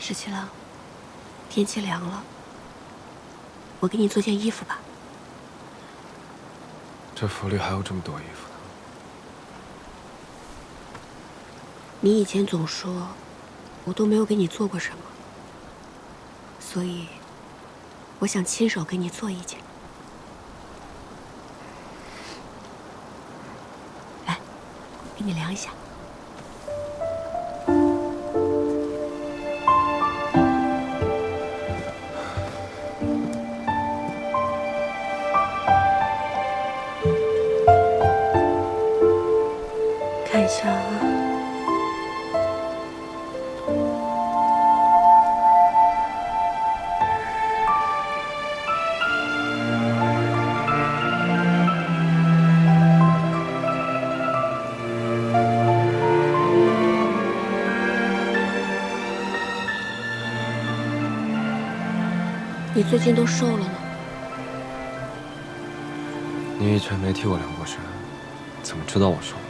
17郎，天气凉了，我给你做件衣服吧。这府里还有这么多衣服呢。你以前总说，我都没有给你做过什么，所以我想亲手给你做一件。来，给你量一下。 看一下啊，你最近都瘦了呢。你以前没替我量过身，怎么知道我瘦了？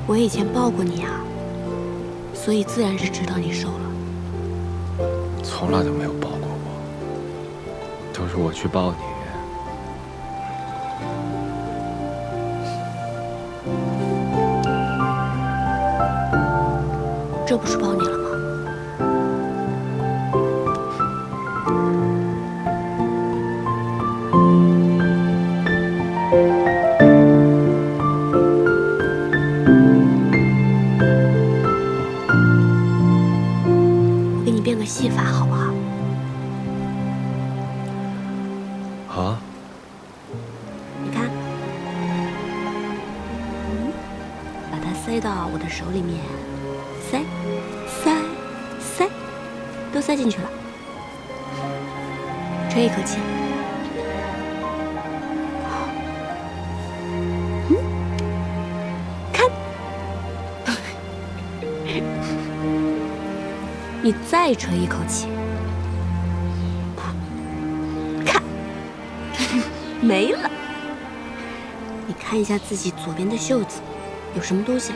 我以前抱过你啊，所以自然是知道你瘦了。从来都没有抱过我，都是我去抱你。这不是抱你了吗？我给你变个细发好不好？啊？你看，把它塞到我的手里面，塞，都塞进去了。吹一口气。看，你再吹一口气。看，没了。你看一下自己左边的袖子，有什么东西？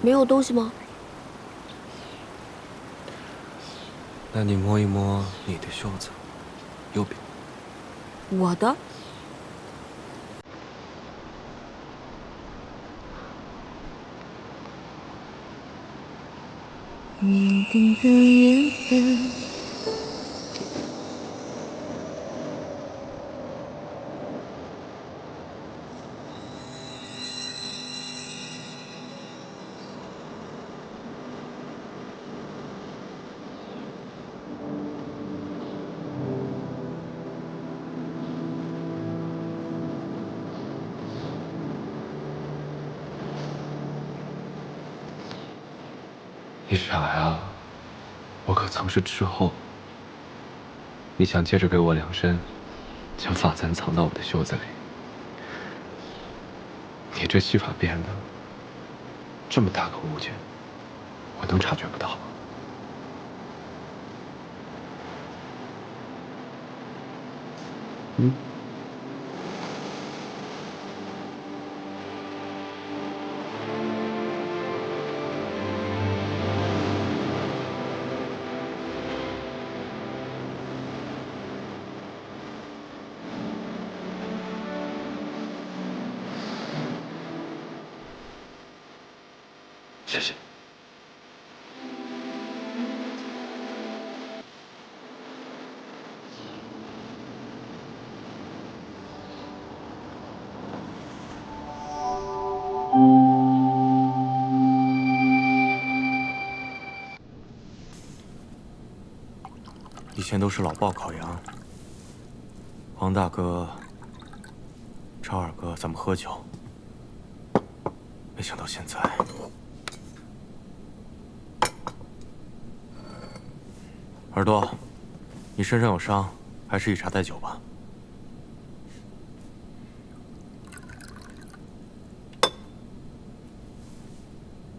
没有东西吗？那你摸一摸你的袖子，右边。我的。约定的缘分。你傻呀！我可曾是斥候。你想借着给我量身，将发簪藏到我的袖子里。你这戏法变的这么大个误解，我能察觉不到吗？嗯。谢谢。以前都是老鲍烤羊，黄大哥、超二哥咱们喝酒，没想到现在。耳朵，你身上有伤，还是以茶代酒吧。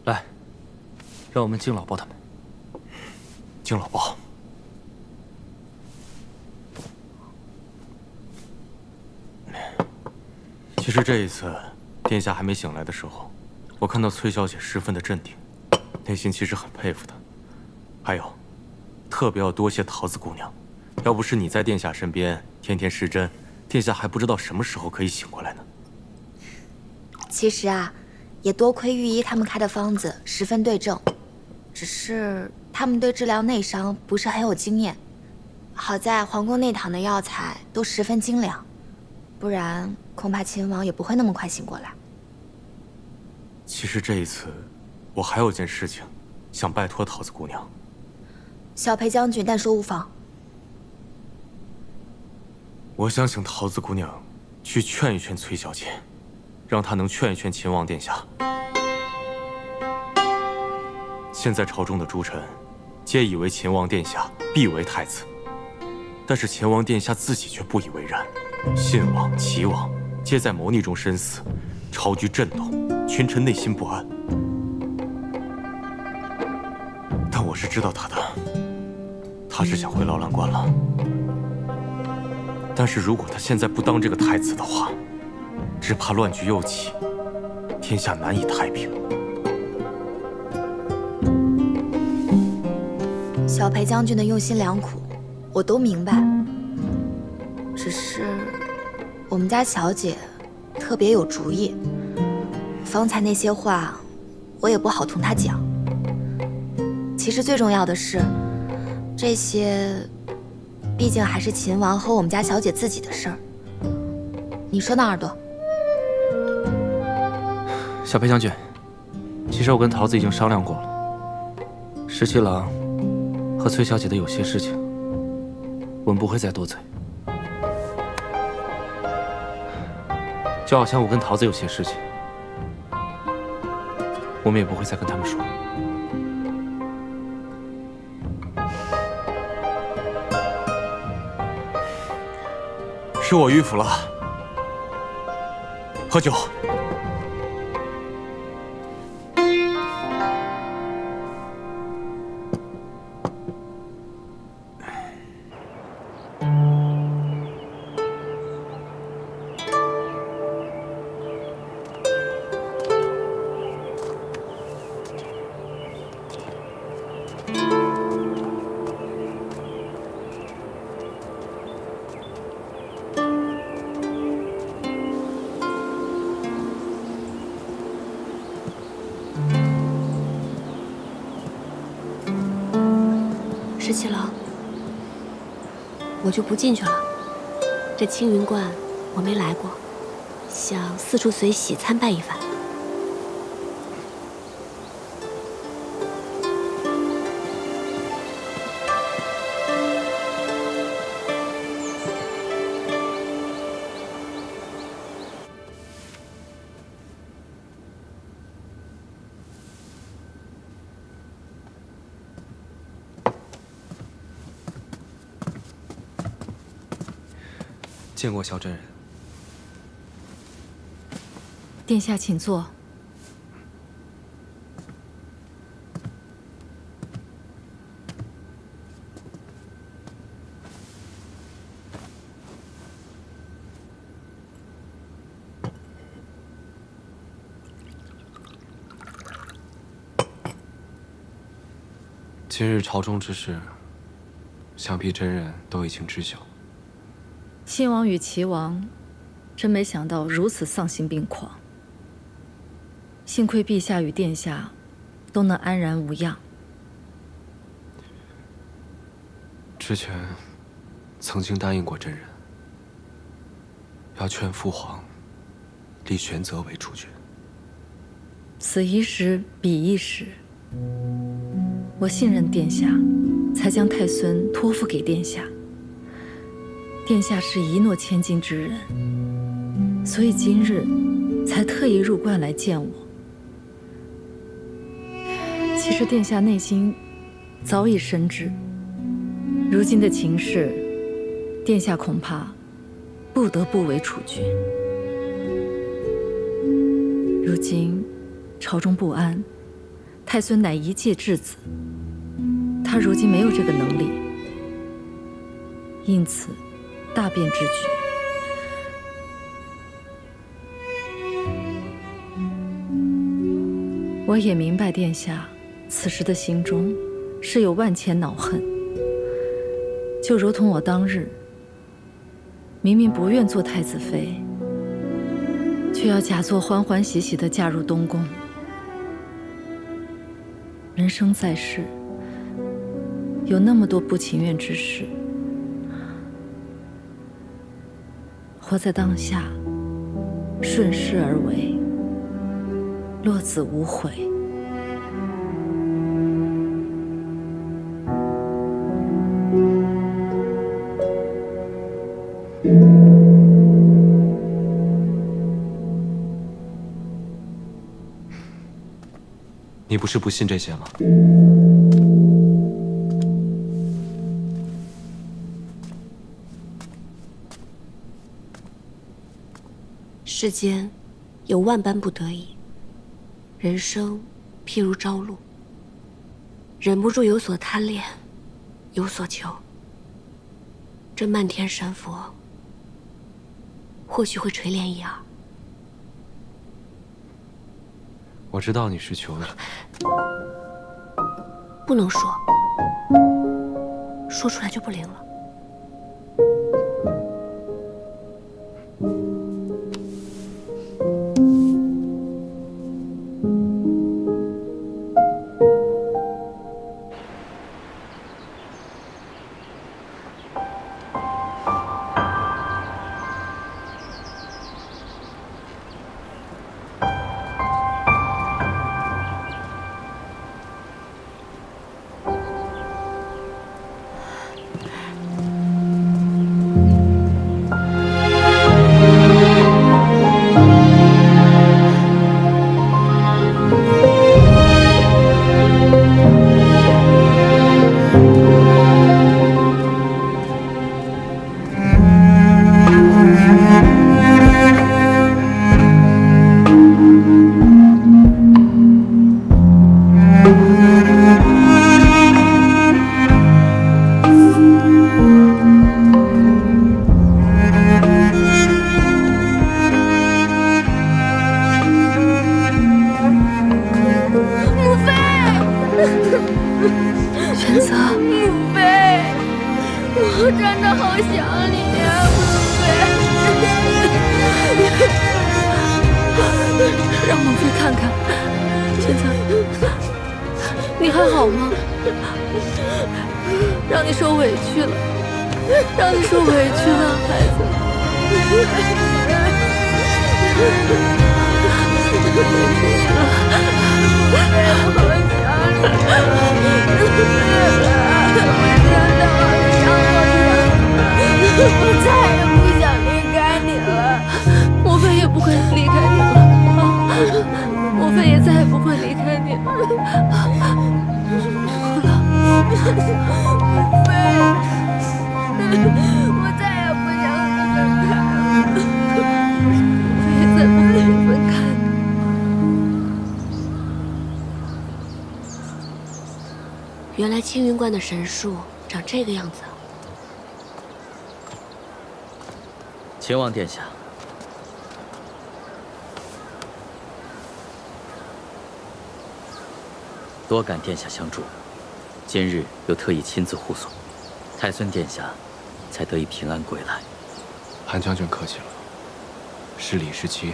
来，让我们敬老鲍他们。敬老鲍。其实这一次，殿下还没醒来的时候，我看到崔小姐十分的镇定，内心其实很佩服她。还有，特别要多谢桃子姑娘，要不是你在殿下身边天天施针，殿下还不知道什么时候可以醒过来呢。其实啊，也多亏御医他们开的方子十分对症，只是他们对治疗内伤不是很有经验。好在皇宫内躺的药材都十分精良，不然恐怕秦王也不会那么快醒过来。其实这一次，我还有件事情想拜托桃子姑娘。小裴将军但说无妨。我想请桃子姑娘去劝一劝崔小姐，让她能劝一劝秦王殿下。现在朝中的诸臣皆以为秦王殿下必为太子，但是秦王殿下自己却不以为然。信王、齐王皆在谋逆中身死，朝局震动，群臣内心不安。但我是知道他的，他是想回劳兰关了。但是如果他现在不当这个太子的话，只怕乱局又起，天下难以太平。小裴将军的用心良苦，我都明白。只是我们家小姐特别有主意，方才那些话我也不好同她讲。其实最重要的是，这些毕竟还是秦王和我们家小姐自己的事儿。你说呢，耳朵？小裴将军，其实我跟桃子已经商量过了，十七郎和崔小姐的有些事情，我们不会再多嘴。就好像我跟桃子有些事情，我们也不会再跟他们说。是我迂腐了，喝酒。十七郎，我就不进去了。这青云观我没来过，想四处随喜参拜一番。见过萧真人。殿下请坐。今日朝中之事，想必真人都已经知晓。信王与齐王，真没想到如此丧心病狂。幸亏陛下与殿下都能安然无恙。之前曾经答应过真人，要劝父皇立玄泽为储君。此一时彼一时，我信任殿下，才将太孙托付给殿下。殿下是一诺千金之人，所以今日才特意入关来见我。其实殿下内心早已深知，如今的情势，殿下恐怕不得不为储君。如今朝中不安，太孙乃一介质子，他如今没有这个能力，因此大变之举。我也明白殿下此时的心中是有万千恼恨，就如同我当日明明不愿做太子妃，却要假作欢欢喜喜地嫁入东宫。人生在世，有那么多不情愿之事，活在当下，顺势而为，落子无悔。你不是不信这些吗？世间有万般不得已，人生譬如朝露，忍不住有所贪恋，有所求。这漫天神佛，或许会垂怜一二。我知道你是求的，不能说，说出来就不灵了。玄泽，母妃，我真的好想你呀，母妃。让母妃看看。玄泽，你还好吗？让你受委屈了，让你受委屈了，孩子。我再也不想离开你了。母妃也不会离开你了，母妃也再也不会离开你了。母妃，我再也不想和你分开了。母妃也再不会分开。原来青云观的神树长这个样子啊！秦王殿下，多感殿下相助，今日又特意亲自护送，太孙殿下才得以平安归来。韩将军客气了，是礼是期，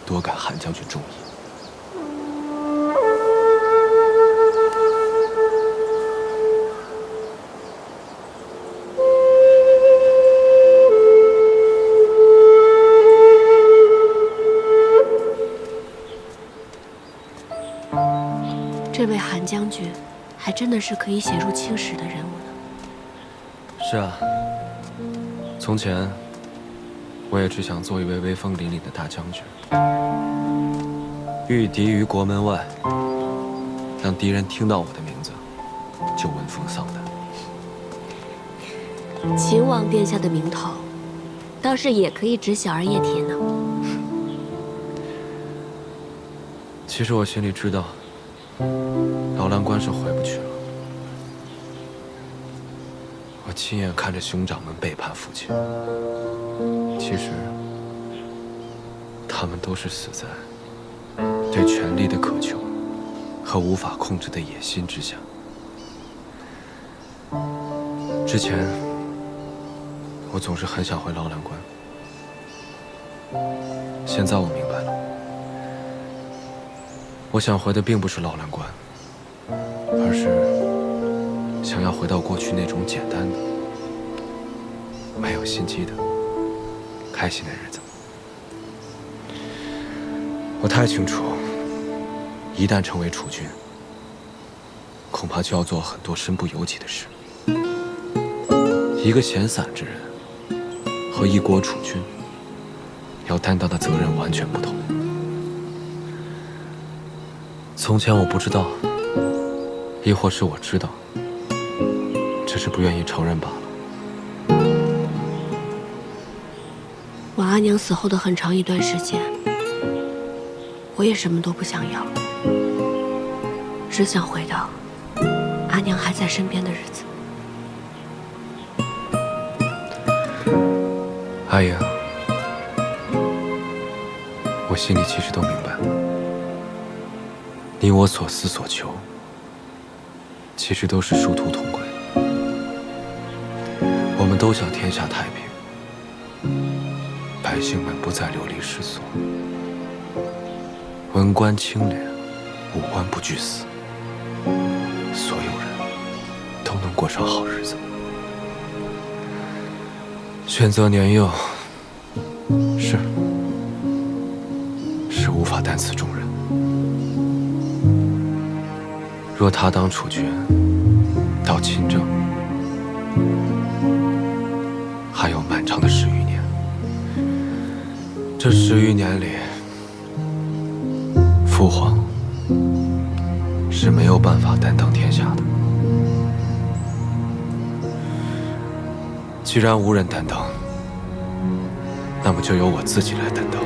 多感韩将军重意。这位韩将军，还真的是可以写入青史的人物呢。是啊，从前我也只想做一位威风凛凛的大将军，御敌于国门外，让敌人听到我的名字就闻风丧胆。秦王殿下的名头，倒是也可以指小儿叶铁呢。其实我心里知道，瑶兰关是回不去了。我亲眼看着兄长们背叛父亲，其实他们都是死在对权力的渴求和无法控制的野心之下。之前，我总是很想回劳兰关，现在我明白了，我想回的并不是劳兰关，而是想要回到过去那种简单的、没有心机的、开心的日子。我太清楚，一旦成为储君，恐怕就要做很多身不由己的事。一个闲散之人和一国储君要担当的责任完全不同。从前我不知道，亦或是我知道，只是不愿意承认罢了。我阿娘死后的很长一段时间，我也什么都不想要，只想回到阿娘还在身边的日子。阿爷，我心里其实都明白，你我所思所求，其实都是殊途同归。我们都想天下太平，百姓们不再流离失所，文官清廉，武官不惧死，所有人都能过上好日子。选择年幼，是无法担此重任。若他当储君，到亲政，还有漫长的10余年。这10余年里，父皇是没有办法担当天下的。既然无人担当，那么就由我自己来担当。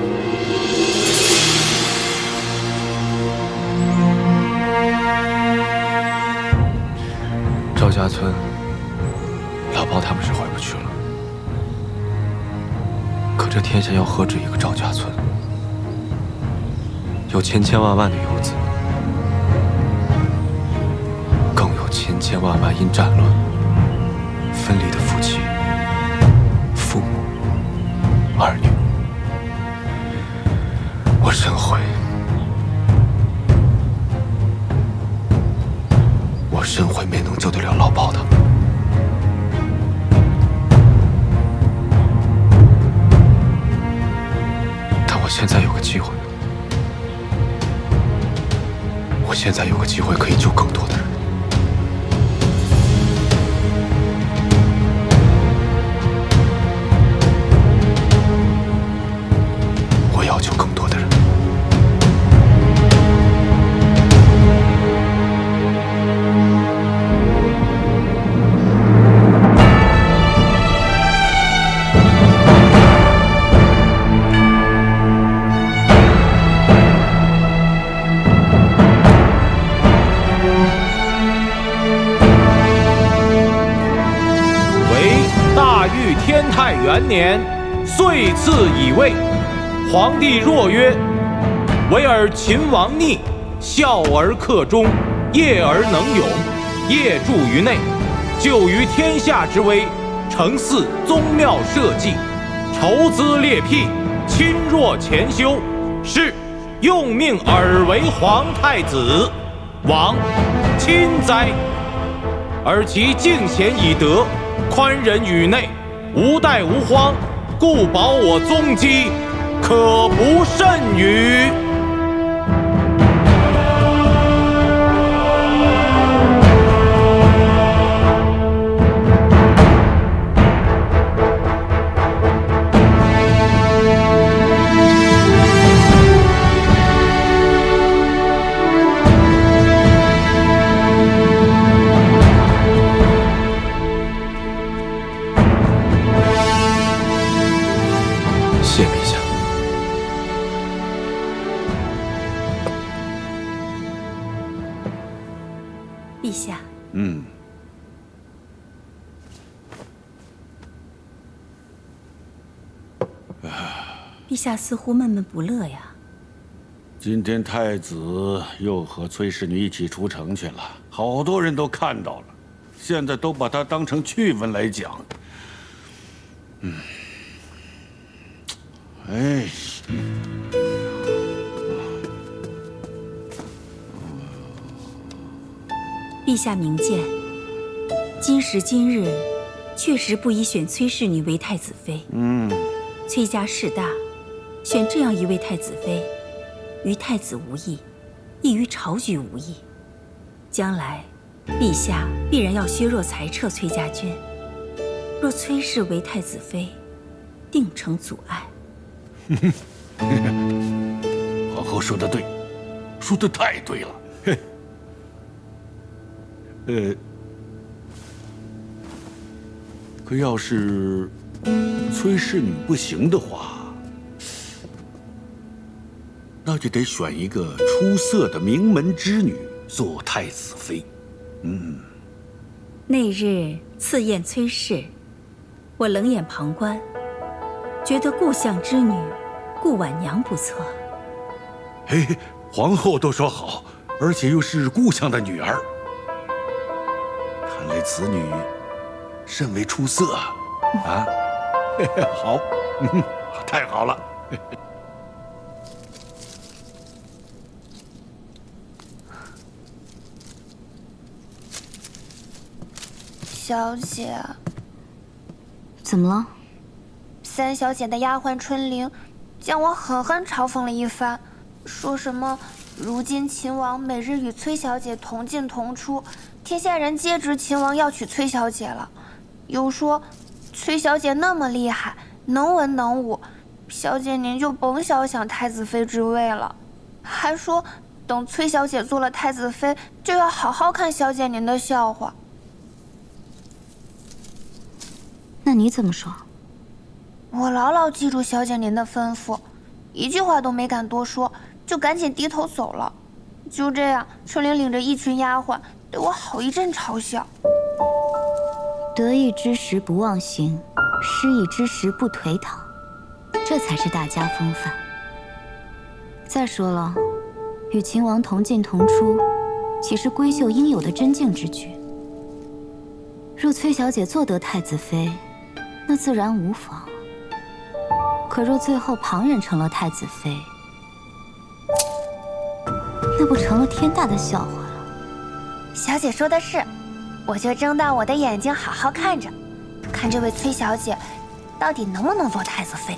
赵家村，老包他们是回不去了。可这天下要何止一个赵家村？有千千万万的游子，更有千千万万因战乱分离的夫妻、父母、儿女。我深悔，我深悔没能救得了老包他们。但我现在有个机会，我现在有个机会可以救更多的人。我要救更多的人。天泰元年，岁次乙未，皇帝若曰：唯尔秦王逆，孝而克忠，业而能勇，业著于内，救于天下之危，承祀宗庙社稷，筹资列辟，亲若前修，是用命尔为皇太子，王亲哉！而其敬贤以德，宽仁于内，无怠无荒，故保我宗基，可不甚于。谢陛下。陛下，陛下似乎闷闷不乐呀。今天太子又和崔氏女一起出城去了，好多人都看到了，现在都把它当成趣闻来讲。哎。陛下明鉴，今时今日，确实不宜选崔氏女为太子妃。崔家势大，选这样一位太子妃，于太子无益，亦于朝局无益。将来，陛下必然要削弱裁撤崔家军，若崔氏为太子妃，定成阻碍。皇后说得对，说得太对了。可要是崔氏女不行的话，那就得选一个出色的名门之女做太子妃。那日赐宴崔氏，我冷眼旁观，觉得故相之女顾婉娘不错。皇后都说好，而且又是故相的女儿。看来此女甚为出色啊！好，太好了。小姐，怎么了？三小姐的丫鬟春玲将我狠狠嘲讽了一番，说什么如今秦王每日与崔小姐同进同出，天下人皆知秦王要娶崔小姐了，又说崔小姐那么厉害，能文能武，小姐您就甭小想太子妃之位了，还说等崔小姐做了太子妃，就要好好看小姐您的笑话。那你怎么说？我牢牢记住小姐您的吩咐，一句话都没敢多说，就赶紧低头走了。就这样，春玲领着一群丫鬟对我好一阵嘲笑。得意之时不忘形，失意之时不颓唐，这才是大家风范。再说了，与秦王同进同出，岂是闺秀应有的贞静之举？若崔小姐做得太子妃，那自然无妨。可若最后旁人成了太子妃，那不成了天大的笑话了。小姐说的是，我就睁大我的眼睛好好看着，看这位崔小姐到底能不能做太子妃。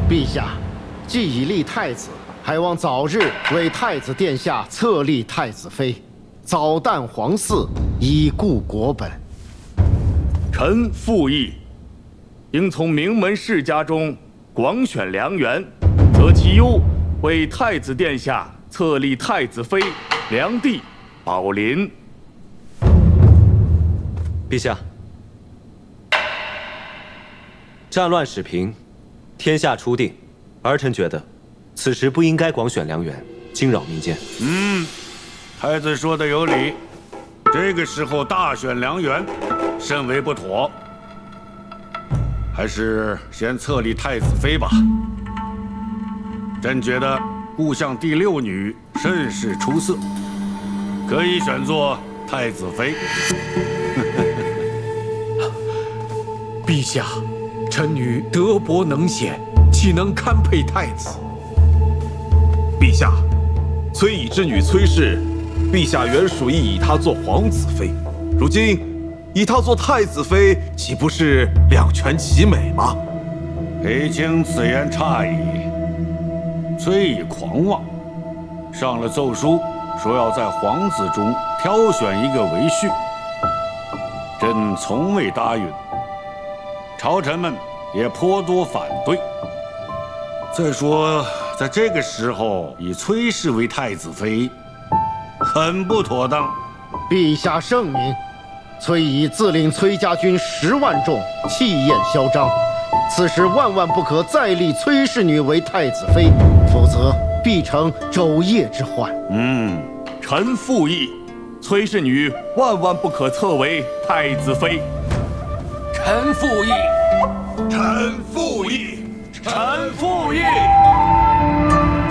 陛下，既已立太子，还望早日为太子殿下册立太子妃，早诞皇嗣，以固国本。臣附议，应从名门世家中广选良缘，择其优，为太子殿下册立太子妃良娣、宝琳。陛下，战乱始平，天下初定，儿臣觉得，此时不应该广选良缘，惊扰民间。太子说的有理，这个时候大选良缘，甚为不妥。还是先册立太子妃吧。朕觉得故相第六女甚是出色，可以选作太子妃。陛下，臣女德薄能显，岂能堪配太子？陛下，崔乙之女崔氏，陛下原属意以她做皇子妃，如今以她做太子妃，岂不是两全其美吗？裴卿此言差矣。崔乙狂妄，上了奏书，说要在皇子中挑选一个为婿。朕从未答应，朝臣们也颇多反对。再说，在这个时候以崔氏为太子妃，很不妥当。陛下圣明，崔乙自领崔家军10万众，气焰嚣张，此时万万不可再立崔氏女为太子妃，否则必成昼夜之患。臣附议，崔氏女万万不可册为太子妃。臣附议。臣附议。臣附议。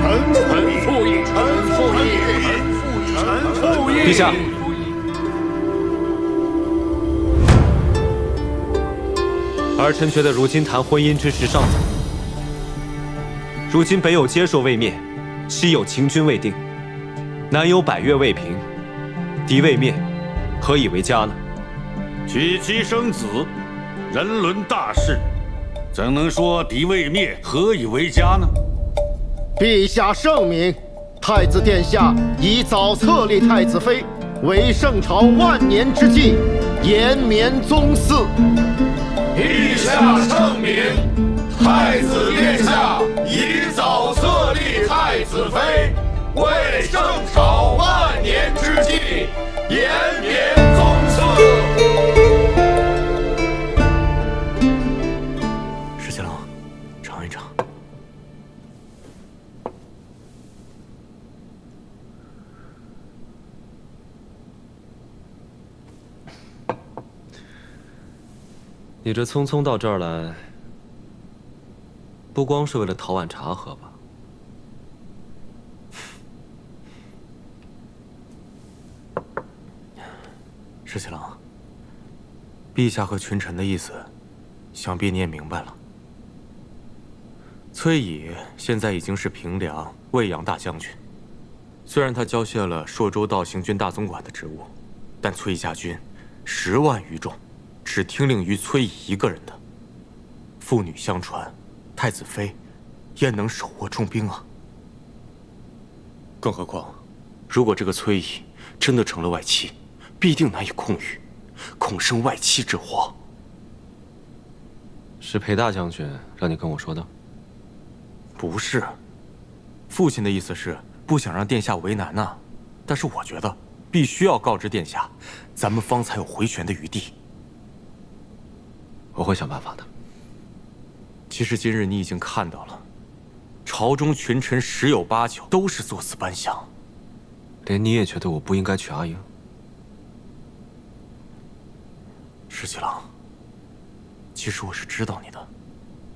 臣附议。臣附议。臣附议。陛下，儿臣觉得如今谈婚姻之事尚早。如今北有接受未灭，西有秦军未定，南有百越未平，敌未灭，何以为家呢？娶妻生子，人伦大事，怎能说敌未灭，何以为家呢？陛下圣明，太子殿下以早册立太子妃，为圣朝万年之计，延绵宗嗣。陛下圣明，太子殿下以早册立太子妃，为圣朝万年之计，延绵宗嗣。石七郎，尝一尝。你这匆匆到这儿来，不光是为了讨碗茶喝吧？石七郎，陛下和群臣的意思，想必你也明白了。崔乙现在已经是平凉、魏阳大将军，虽然他交卸了朔州道行军大总管的职务，但崔家军10万余众，只听令于崔乙一个人的。父女相传，太子妃焉能手握重兵啊？更何况，如果这个崔乙真的成了外戚，必定难以控御，恐生外戚之祸。是裴大将军让你跟我说的？不是，父亲的意思是不想让殿下为难呐。但是我觉得必须要告知殿下，咱们方才有回旋的余地。我会想办法的。其实今日你已经看到了，朝中群臣10有8九都是作死班相。连你也觉得我不应该娶阿英？石七郎，其实我是知道你的，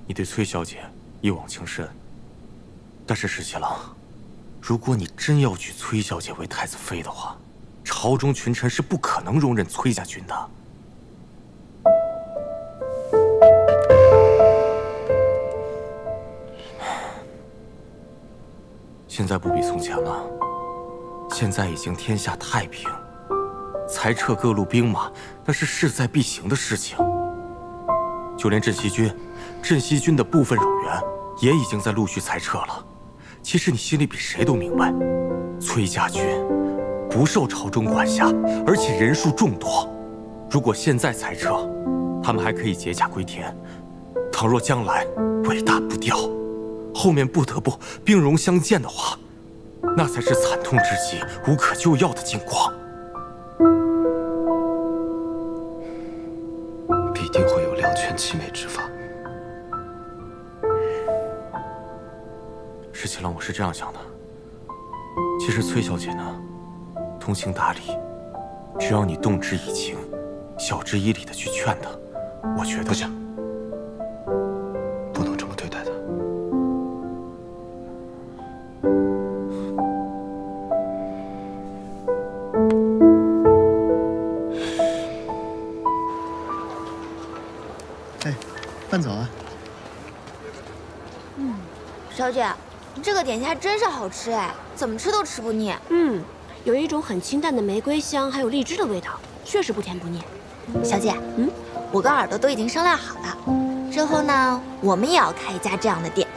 你对崔小姐一往情深。但是石七郎，如果你真要娶崔小姐为太子妃的话，朝中群臣是不可能容忍崔家军的。现在不比从前了，现在已经天下太平，裁撤各路兵马那是势在必行的事情。就连镇西军的部分冗员也已经在陆续裁撤了。其实你心里比谁都明白，崔家军不受朝中管辖，而且人数众多。如果现在裁撤，他们还可以解甲归田；倘若将来尾大不掉，后面不得不兵戎相见的话，那才是惨痛之极、无可救药的境况。必定会有两全其美之法。石七郎，我是这样想的。其实崔小姐呢，通情达理，只要你动之以情，晓之以理的去劝她，我觉得不行，不能这么对待她。哎，饭早啊。小姐，这个点心还真是好吃哎，怎么吃都吃不腻。有一种很清淡的玫瑰香，还有荔枝的味道，确实不甜不腻。小姐，我跟耳朵都已经商量好了，之后呢，我们也要开一家这样的店，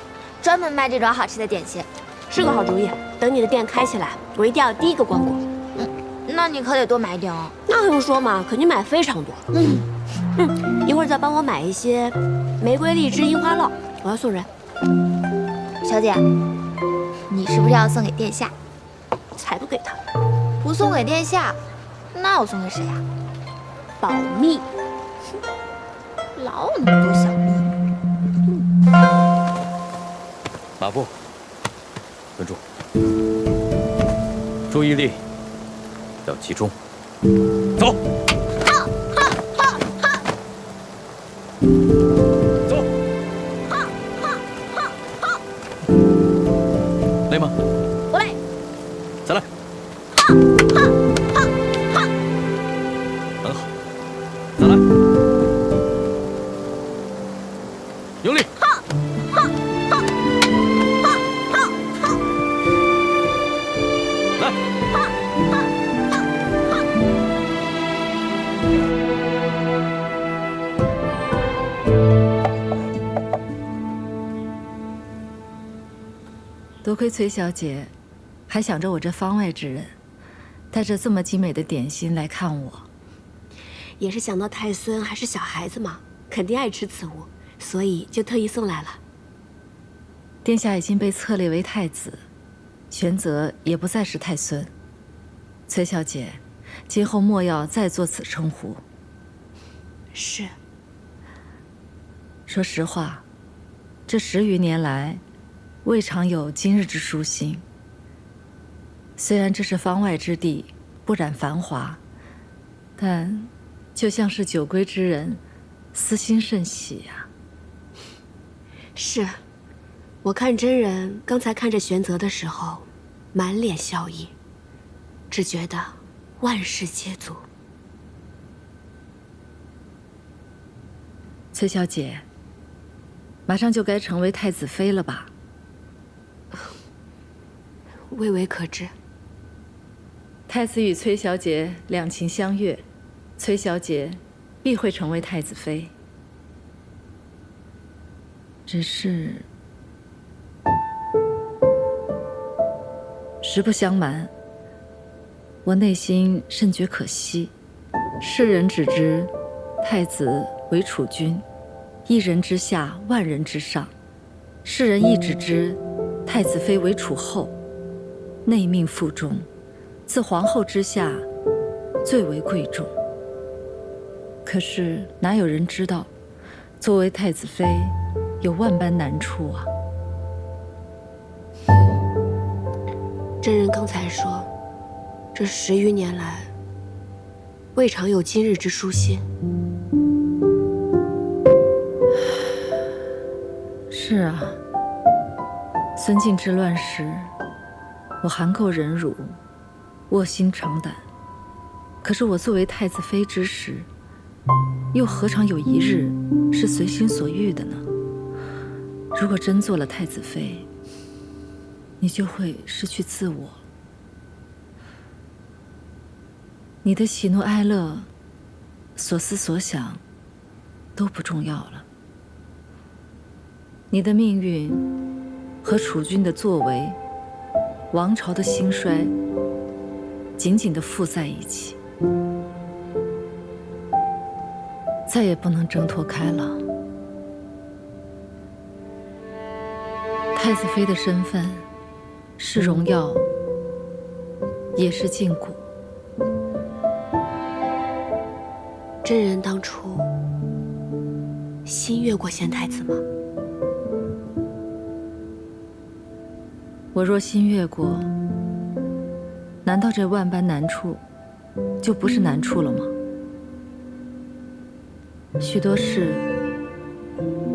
专门卖这种好吃的点心。是个好主意。等你的店开起来，我一定要第一个光顾。那你可得多买一点哦。那还用说吗？肯定买非常多。一会儿再帮我买一些玫瑰、荔枝、樱花酪，我要送人。小姐，你是不是要送给殿下？才不给他！不送给殿下，那我送给谁呀？保密。老有那么多小秘密。马步，稳住，注意力要集中。走。走。累吗？不累。再来。很好，再来。用力。来。多亏崔小姐，还想着我这方外之人，带着这么精美的点心来看我。也是想到太孙还是小孩子嘛，肯定爱吃此物，所以就特意送来了。殿下已经被册立为太子，玄泽也不再是太孙。崔小姐，今后莫要再做此称呼。是。说实话，这10余年来，未尝有今日之舒心。虽然这是方外之地，不染繁华，但就像是久归之人，思心甚喜呀。是，我看真人刚才看着玄泽的时候，满脸笑意，只觉得万事皆足。崔小姐，马上就该成为太子妃了吧？未为可知。太子与崔小姐两情相悦，崔小姐必会成为太子妃。只是，实不相瞒，我内心甚觉可惜。世人只知太子为储君，一人之下，万人之上；世人亦只知太子妃为储后，内命腹中，自皇后之下，最为贵重。可是哪有人知道，作为太子妃，有万般难处啊！真人刚才说，这10余年来，未尝有今日之舒心。是啊，孙敬之乱时，我含垢忍辱，卧薪尝胆。可是我作为太子妃之时，又何尝有一日是随心所欲的呢？如果真做了太子妃，你就会失去自我，你的喜怒哀乐、所思所想都不重要了。你的命运和储君的作为、王朝的兴衰，紧紧地附在一起，再也不能挣脱开了。太子妃的身份是荣耀，也是禁锢。真人当初心悦过贤太子吗？我若心悦过，难道这万般难处就不是难处了吗？许多事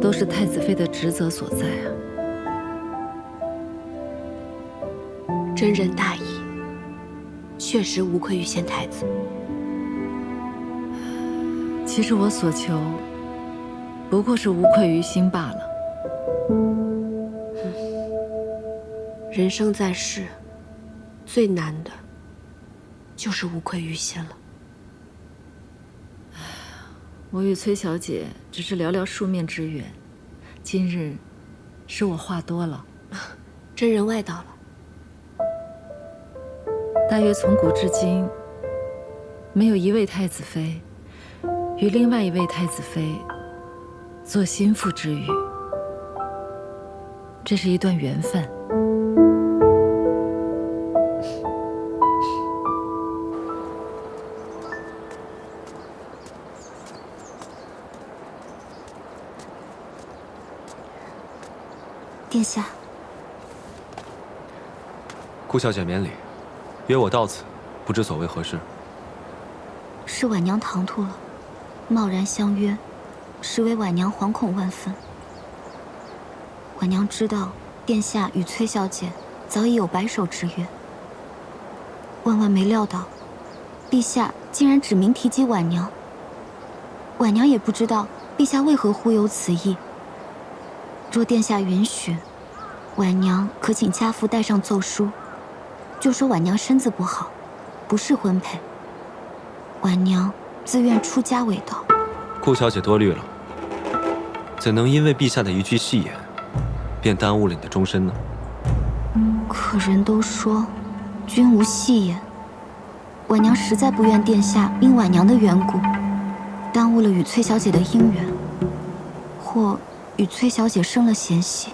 都是太子妃的职责所在啊。真人大义，确实无愧于贤太子。其实我所求，不过是无愧于心罢了。人生在世，最难的，就是无愧于心了。我与崔小姐只是寥寥数面之缘，今日是我话多了。真人外道了。大约从古至今，没有一位太子妃与另外一位太子妃做心腹之语，这是一段缘分。殿下，顾小姐免礼，约我到此，不知所谓何事？是婉娘唐突了，贸然相约，实为婉娘惶恐万分。婉娘知道殿下与崔小姐早已有白首之约，万万没料到，陛下竟然指名提及婉娘。婉娘也不知道陛下为何忽有此意。若殿下允许，婉娘可请家父带上奏书，就说婉娘身子不好，不适婚配。婉娘自愿出家为道。顾小姐多虑了，怎能因为陛下的一句戏言，便耽误了你的终身呢？可人都说，君无戏言。婉娘实在不愿殿下因婉娘的缘故，耽误了与崔小姐的姻缘，或与崔小姐生了嫌隙。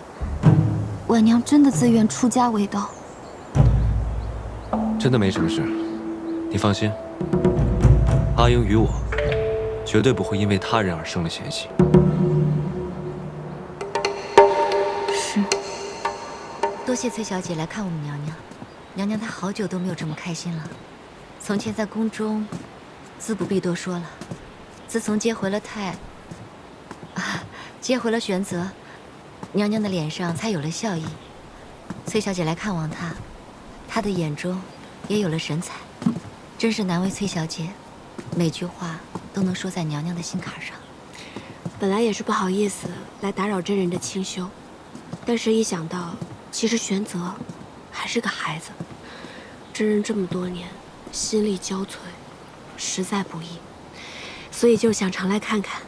婉娘真的自愿出家为道。真的没什么事，你放心。阿英与我，绝对不会因为他人而生了嫌隙。是。多谢崔小姐来看我们娘娘，娘娘她好久都没有这么开心了。从前在宫中，自不必多说了。自从接回了玄泽，娘娘的脸上才有了笑意。崔小姐来看望她，她的眼中也有了神采，真是难为崔小姐，每句话都能说在娘娘的心坎上。本来也是不好意思来打扰真人的清修，但是一想到其实玄泽还是个孩子，真人这么多年心力交瘁，实在不易，所以就想常来看看，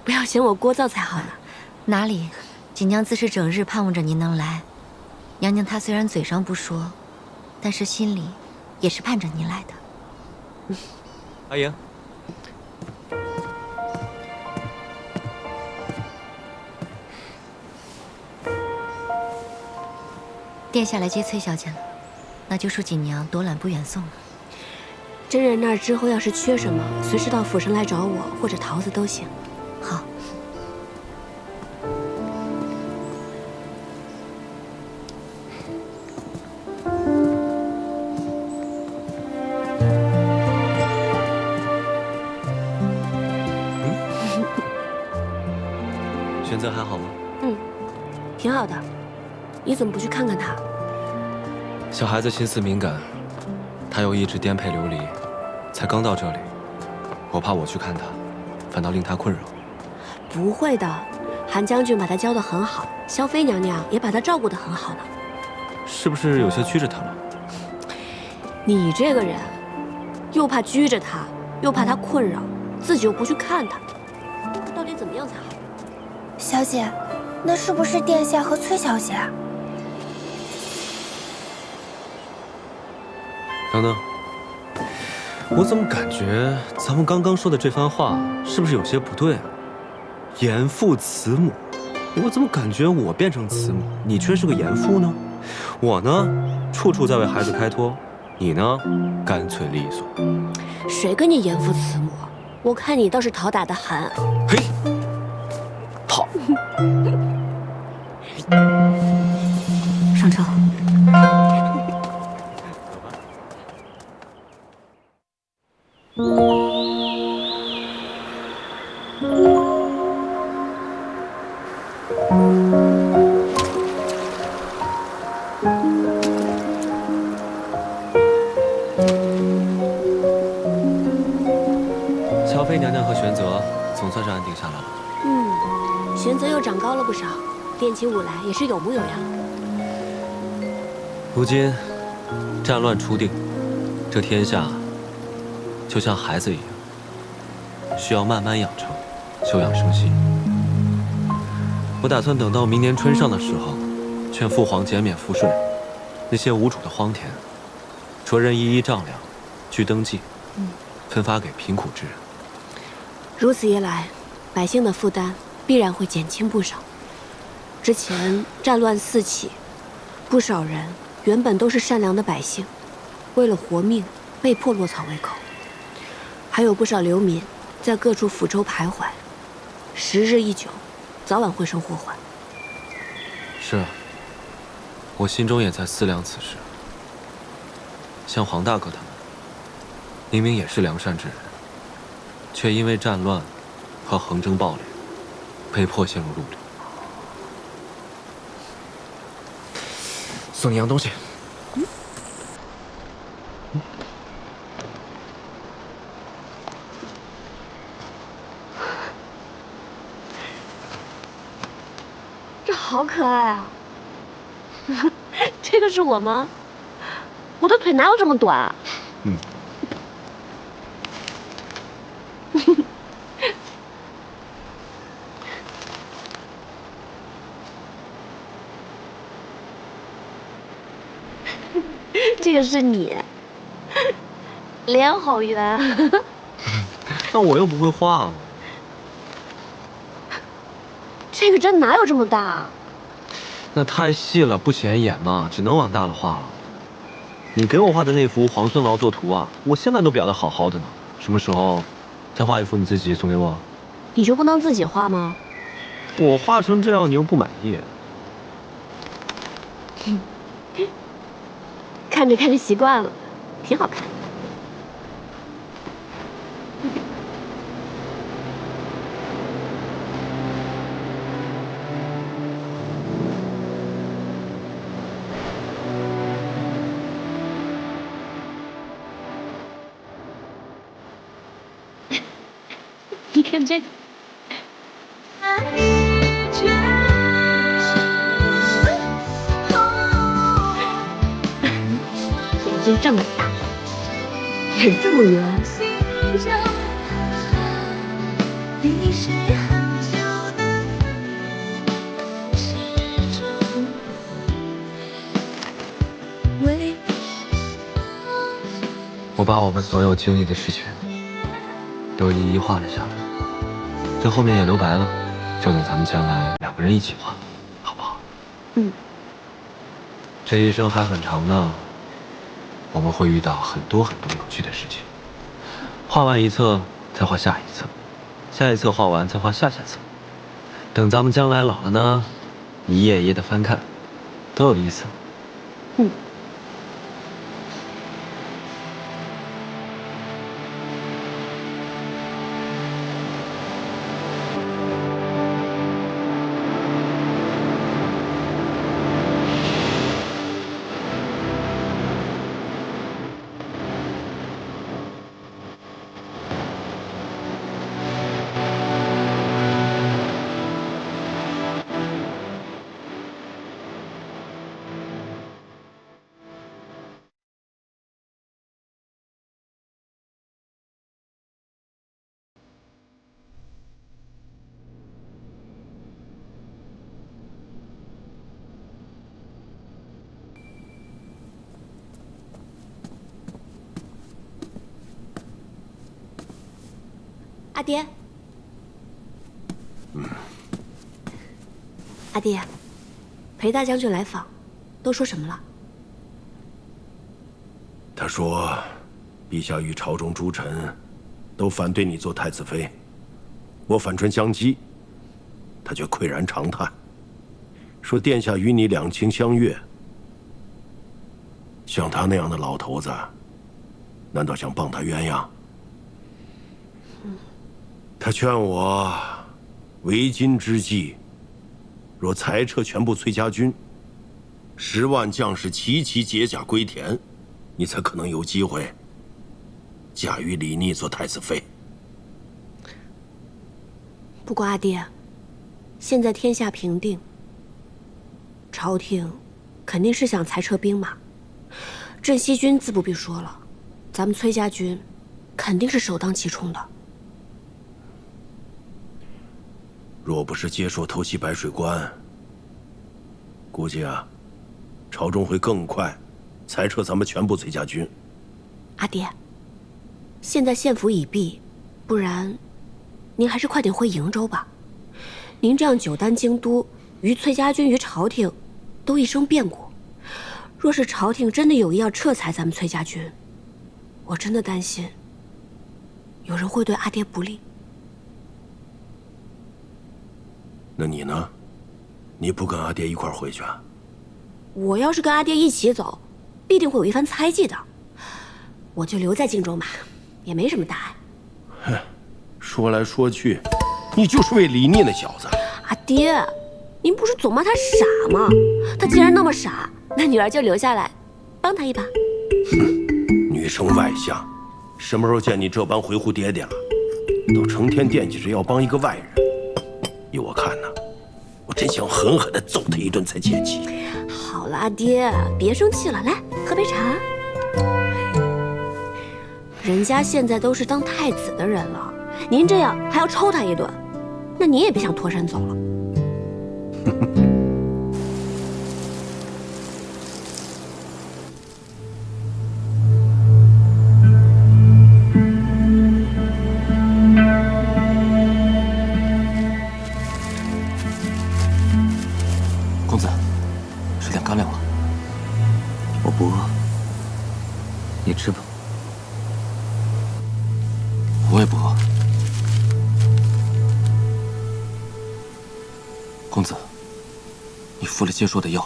不要嫌我聒噪才好呢。哪里，锦娘自是整日盼望着您能来。娘娘她虽然嘴上不说，但是心里也是盼着您来的。阿英，殿下来接崔小姐了，那就恕锦娘多揽不远送了。真人那儿之后要是缺什么，随时到府上来找我或者桃子都行。好。玄泽还好吗？挺好的。你怎么不去看看他？小孩子心思敏感，他又一直颠沛流离，才刚到这里，我怕我去看他，反倒令他困扰。不会的，韩将军把他教得很好，萧妃娘娘也把他照顾得很好呢。是不是有些拘着他了？你这个人，又怕拘着他，又怕他困扰，自己又不去看他，到底怎么样才好？小姐，那是不是殿下和崔小姐啊？等等，我怎么感觉咱们刚刚说的这番话是不是有些不对啊？严父慈母，我怎么感觉我变成慈母，你却是个严父呢？我呢，处处在为孩子开脱，你呢，干脆利索。谁跟你严父慈母？我看你倒是讨打得狠。嘿，好。上车。萧妃娘娘和玄泽总算是安定下来了。玄泽又长高了不少，练起武来也是有模有样。如今战乱初定，这天下就像孩子一样，需要慢慢养成，休养生息。我打算等到明年春上的时候，劝父皇减免赋税，那些无主的荒田，着人一一丈量，据登记，分发给贫苦之人。如此一来，百姓的负担必然会减轻不少。之前战乱四起，不少人原本都是善良的百姓，为了活命被迫落草为寇，还有不少流民在各处府州徘徊，时日一久，早晚会生祸患。是啊，我心中也在思量此事。像黄大哥他们，明明也是良善之人，却因为战乱和横征暴敛，被迫陷入陆离。送你样东西。这好可爱啊！这个是我吗？我的腿哪有这么短啊？嗯。这个是你，脸好圆。那我又不会画。这个针哪有这么大啊？那太细了，不显眼嘛，只能往大了画了。你给我画的那幅皇孙劳作图啊，我现在都裱得好好的呢。什么时候再画一幅你自己送给我？你就不能自己画吗？我画成这样，你又不满意。看着看着习惯了，挺好看。你看这个。眼睛这么大，脸这么圆，我把我们所有经历的事情都一一画了下来，这后面也留白了，就等咱们将来2个人一起画，好不好？嗯。这一生还很长呢。我们会遇到很多很多有趣的事情。画完一册，再画下一册，下一册画完再画下下册。等咱们将来老了呢，一页一页的翻看，多有意思。嗯。阿爹，阿爹，裴大将军来访，都说什么了？他说，陛下与朝中诸臣都反对你做太子妃，我反唇相讥，他却喟然长叹，说殿下与你两情相悦，像他那样的老头子，难道想傍他鸳鸯？他劝我，为今之计，若裁撤全部崔家军，10万将士齐齐解甲归田，你才可能有机会嫁与李逆做太子妃。不过阿爹，现在天下平定，朝廷肯定是想裁撤兵马，镇西军自不必说了，咱们崔家军肯定是首当其冲的。若不是接受偷袭白水关，估计啊，朝中会更快裁撤咱们全部崔家军。阿爹，现在县府已闭，不然您还是快点回瀛州吧。您这样久担京都，于崔家军于朝廷都一生变故。若是朝廷真的有意要撤裁咱们崔家军，我真的担心有人会对阿爹不利。那你呢？你不跟阿爹一块儿回去啊？我要是跟阿爹一起走，必定会有一番猜忌的。我就留在荆州吧，也没什么大碍。哼，说来说去，你就是为李逆那小子。阿爹，您不是总骂他傻吗？他既然那么傻，那女儿就留下来，帮他一把。女生外向，什么时候见你这般维护爹爹了？都成天惦记着要帮一个外人。依我看呢，我真想狠狠地揍他一顿才解气。好了，阿爹，别生气了，来喝杯茶。人家现在都是当太子的人了，您这样还要抽他一顿，那你也别想脱身走了。公子，吃点干粮吧。我不饿，你吃吧。我也不饿。公子，你服了接说的药，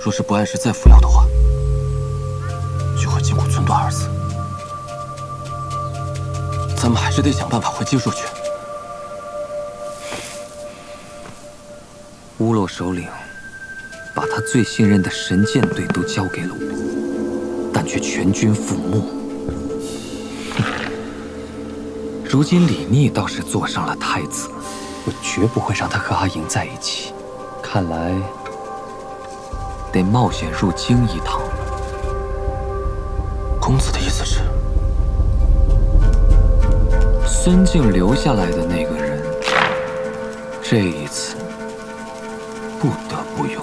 若是不按时再服药的话，就会筋骨寸断而死。咱们还是得想办法回接说去。乌洛首领把他最信任的神剑队都交给了我，但却全军覆没。如今李逆倒是坐上了太子，我绝不会让他和阿莹在一起。看来得冒险入京一趟。公子的意思是，孙敬留下来的那个人，这一次不得不用。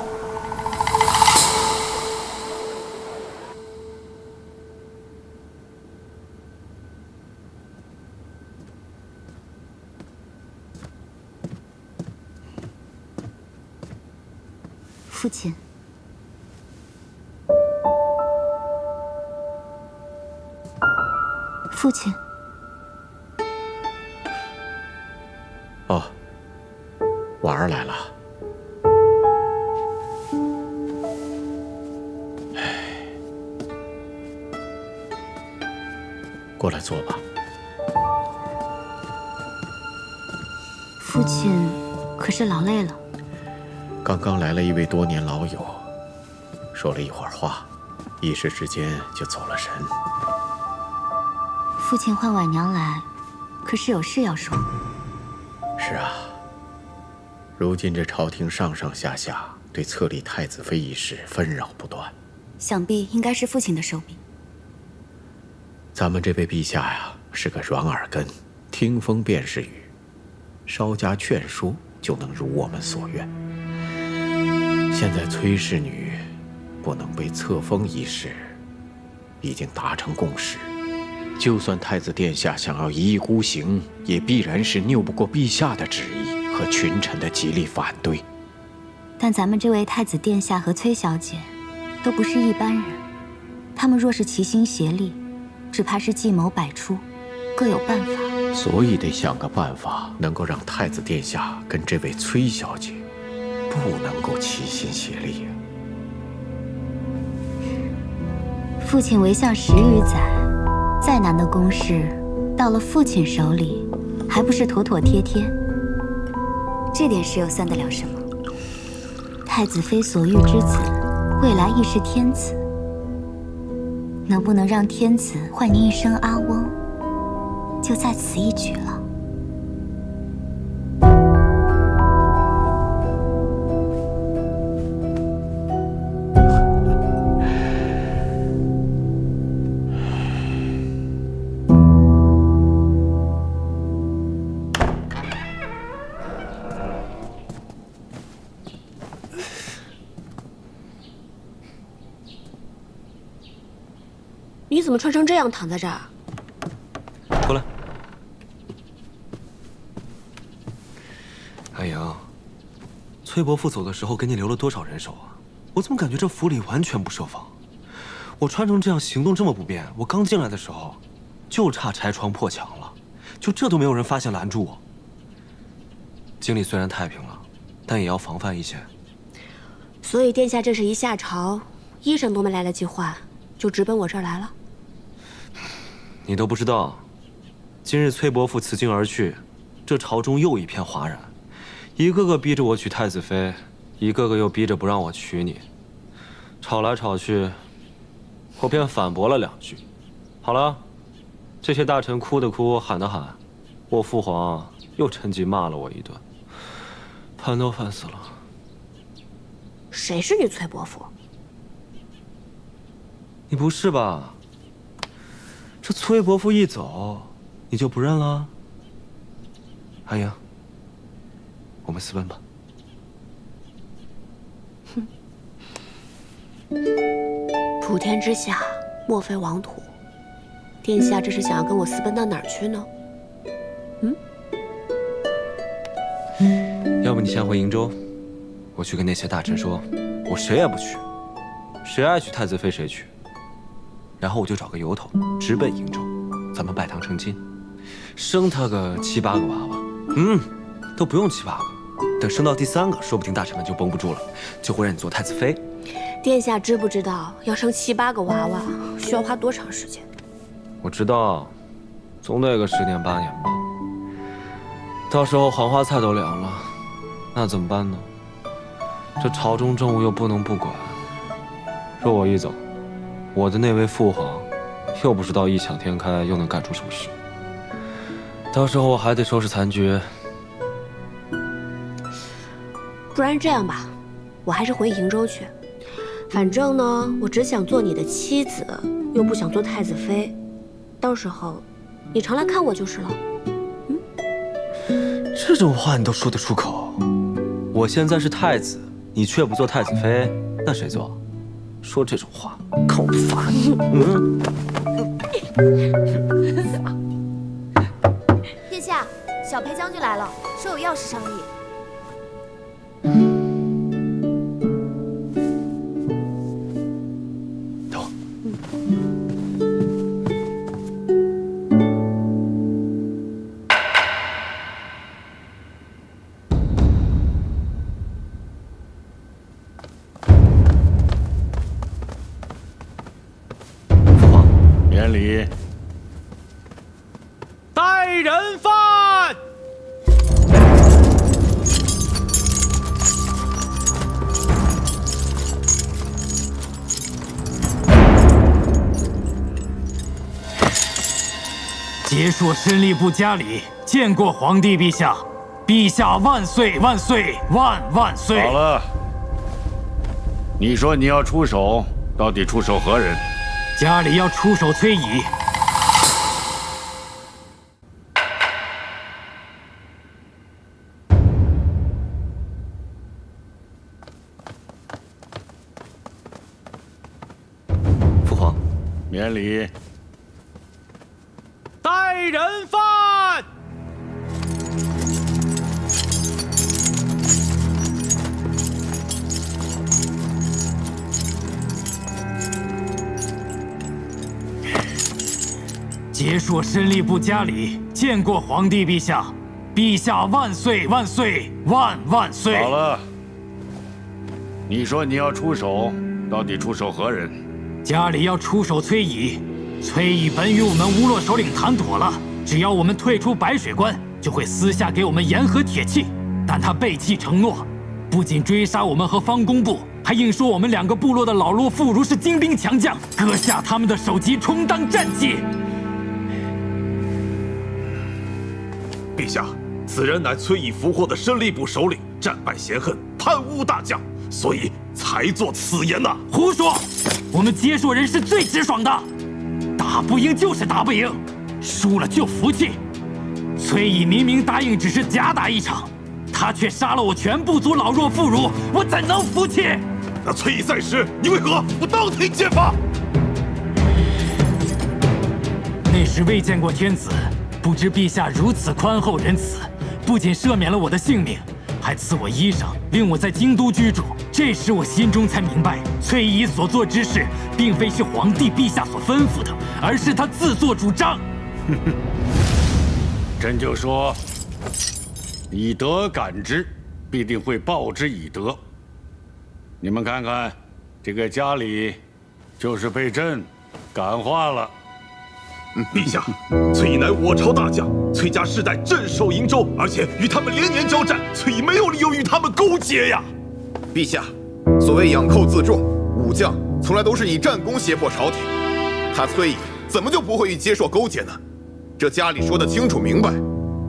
父亲，父亲。哦，婉儿来了。过来坐吧。父亲可是劳累了。刚刚来了一位多年老友，说了一会儿话，一时之间就走了神。父亲唤婉娘来，可是有事要说。是啊，如今这朝廷上上下下对册立太子妃一事纷扰不断，想必应该是父亲的手笔。咱们这位陛下呀，是个软耳根，听风便是雨，稍加劝说就能如我们所愿。现在崔氏女不能被册封一事，已经达成共识。就算太子殿下想要一意孤行，也必然是拗不过陛下的旨意和群臣的极力反对。但咱们这位太子殿下和崔小姐都不是一般人，他们若是齐心协力，只怕是计谋百出，各有办法。所以得想个办法，能够让太子殿下跟这位崔小姐不能够齐心协力呀。父亲为相10余载，再难的公事，到了父亲手里，还不是妥妥帖帖？这点事又算得了什么？太子妃所育之子，未来亦是天子。能不能让天子唤您一声阿翁，就在此一举了。你怎么穿成这样躺在这儿？过来。阿莹，崔伯父走的时候给你留了多少人手啊？我怎么感觉这府里完全不设防？我穿成这样，行动这么不便，我刚进来的时候，就差拆窗破墙了，就这都没有人发现拦住我。京里虽然太平了，但也要防范一些。所以殿下这是一下朝，医生都没来得及换，就直奔我这儿来了。你都不知道，今日崔伯父辞京而去，这朝中又一片哗然，一个个逼着我娶太子妃，一个个又逼着不让我娶你，吵来吵去，我便反驳了2句。好了，这些大臣哭的哭，喊的喊，我父皇又趁机骂了我一顿，烦都烦死了。谁是你崔伯父？你不是吧？这崔伯父一走，你就不认了？阿英，我们私奔吧。普天之下，莫非王土。殿下这是想要跟我私奔到哪儿去呢？要不你先回瀛州，我去跟那些大臣说，我谁也不娶，谁爱娶太子妃谁娶。然后我就找个由头，直奔瀛州，咱们拜堂成亲，生他个7、8个娃娃。都不用7、8个，等生到第3个，说不定大臣们就绷不住了，就会让你做太子妃。殿下知不知道要生7、8个娃娃需要花多长时间？我知道，总得个10年8年吧。到时候黄花菜都凉了，那怎么办呢？这朝中政务又不能不管，若我一走，我的那位父皇，又不知道异想天开又能干出什么事。到时候我还得收拾残局。不然这样吧，我还是回瀛州去。反正呢，我只想做你的妻子，又不想做太子妃。到时候，你常来看我就是了。这种话你都说得出口？我现在是太子，你却不做太子妃，那谁做？说这种话，看我不罚你！殿下，小裴将军来了，说有要事商议。免礼。带人犯。节硕申吏部家里见过皇帝陛下，陛下万岁万岁万万岁！好了，你说你要出手，到底出手何人？家里要出手崔乙。父皇，免礼。带人犯。节硕申吏部家里见过皇帝陛下，陛下万岁万岁万万岁！好了，你说你要出手，到底出手何人？家里要出手崔乙，崔乙本与我们乌洛首领谈妥了，只要我们退出白水关，就会私下给我们盐和铁器。但他背弃承诺，不仅追杀我们和方工部，还硬说我们2个部落的老弱妇孺是精兵强将，割下他们的首级充当战绩。陛下，此人乃崔乙俘获的申吏部首领，战败嫌恨，贪污大将，所以才作此言呐！胡说！我们节硕人是最直爽的，打不赢就是打不赢，输了就服气。崔乙明明答应只是假打一场，他却杀了我全部族老弱妇孺，我怎能服气？那崔乙在时，你为何不当庭揭发？那时未见过天子。不知陛下如此宽厚仁慈，不仅赦免了我的性命，还赐我衣裳，令我在京都居住。这时我心中才明白，崔乙所做之事，并非是皇帝陛下所吩咐的，而是他自作主张。朕就说，以德感之，必定会报之以德。你们看看，这个家里，就是被朕感化了。陛下，崔乙乃我朝大将，崔家世代镇守瀛州，而且与他们连年交战，崔乙没有理由与他们勾结呀。陛下，所谓养寇自重，武将从来都是以战功胁迫朝廷，他崔乙怎么就不会与接硕勾结呢？这家里说得清楚明白，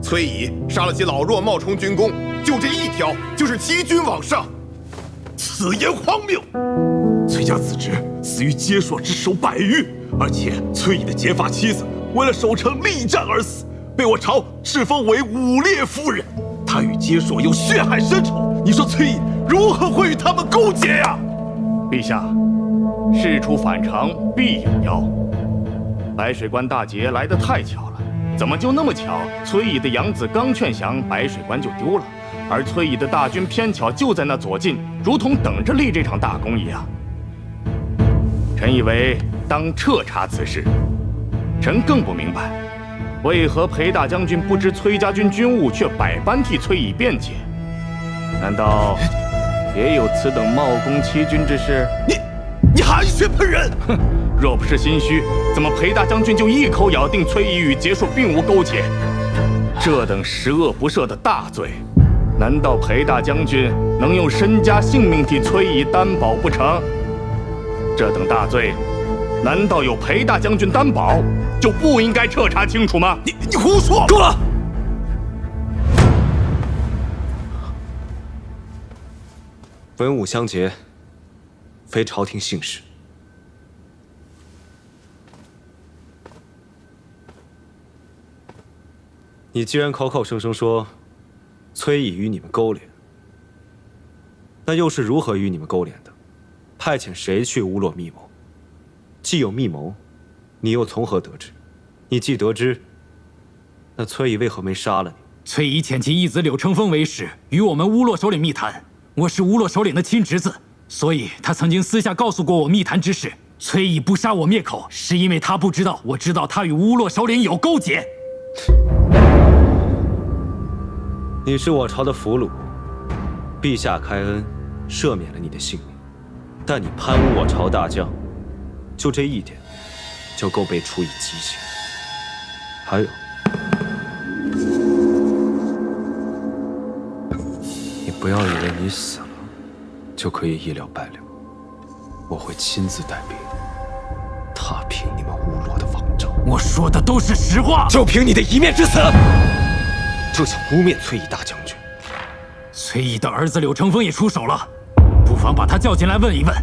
崔乙杀了些老弱冒充军功，就这一条就是欺君罔上。此言荒谬！崔家子侄死于接硕之手百余，而且崔乙的结发妻子为了守城力战而死，被我朝敕封为武烈夫人。他与接硕有血海深仇，你说崔乙如何会与他们勾结呀？陛下，事出反常必有妖。白水关大捷来得太巧了，怎么就那么巧？崔乙的养子刚劝降，白水关就丢了。而崔乙的大军偏巧就在那左近，如同等着立这场大功一样。臣以为当彻查此事。臣更不明白，为何裴大将军不知崔家军军务，却百般替崔乙辩解？难道也有此等冒功欺君之事？你含血喷人！哼，若不是心虚，怎么裴大将军就一口咬定崔乙与结硕并无勾结？这等十恶不赦的大罪，难道裴大将军能用身家性命替崔乙担保不成？这等大罪，难道有裴大将军担保，就不应该彻查清楚吗？你胡说！够了！文武相结，非朝廷幸事。你既然口口声声说崔乙与你们勾连，那又是如何与你们勾连的？派遣谁去乌洛密谋？既有密谋，你又从何得知？你既得知，那崔乙为何没杀了你？崔乙遣其义子柳承风为使，与我们乌洛首领密谈。我是乌洛首领的亲侄子，所以他曾经私下告诉过我密谈之事。崔乙不杀我灭口，是因为他不知道我知道他与乌洛首领有勾结。你是我朝的俘虏，陛下开恩，赦免了你的性命，但你贪污我朝大将，就这一点，就够被处以极刑。还有，你不要以为你死了就可以一了百了，我会亲自带兵踏平你们乌洛的王朝。我说的都是实话，就凭你的一面之词，就想污蔑崔乙大将军。崔乙的儿子柳承风也出手了，不妨把他叫进来问一问，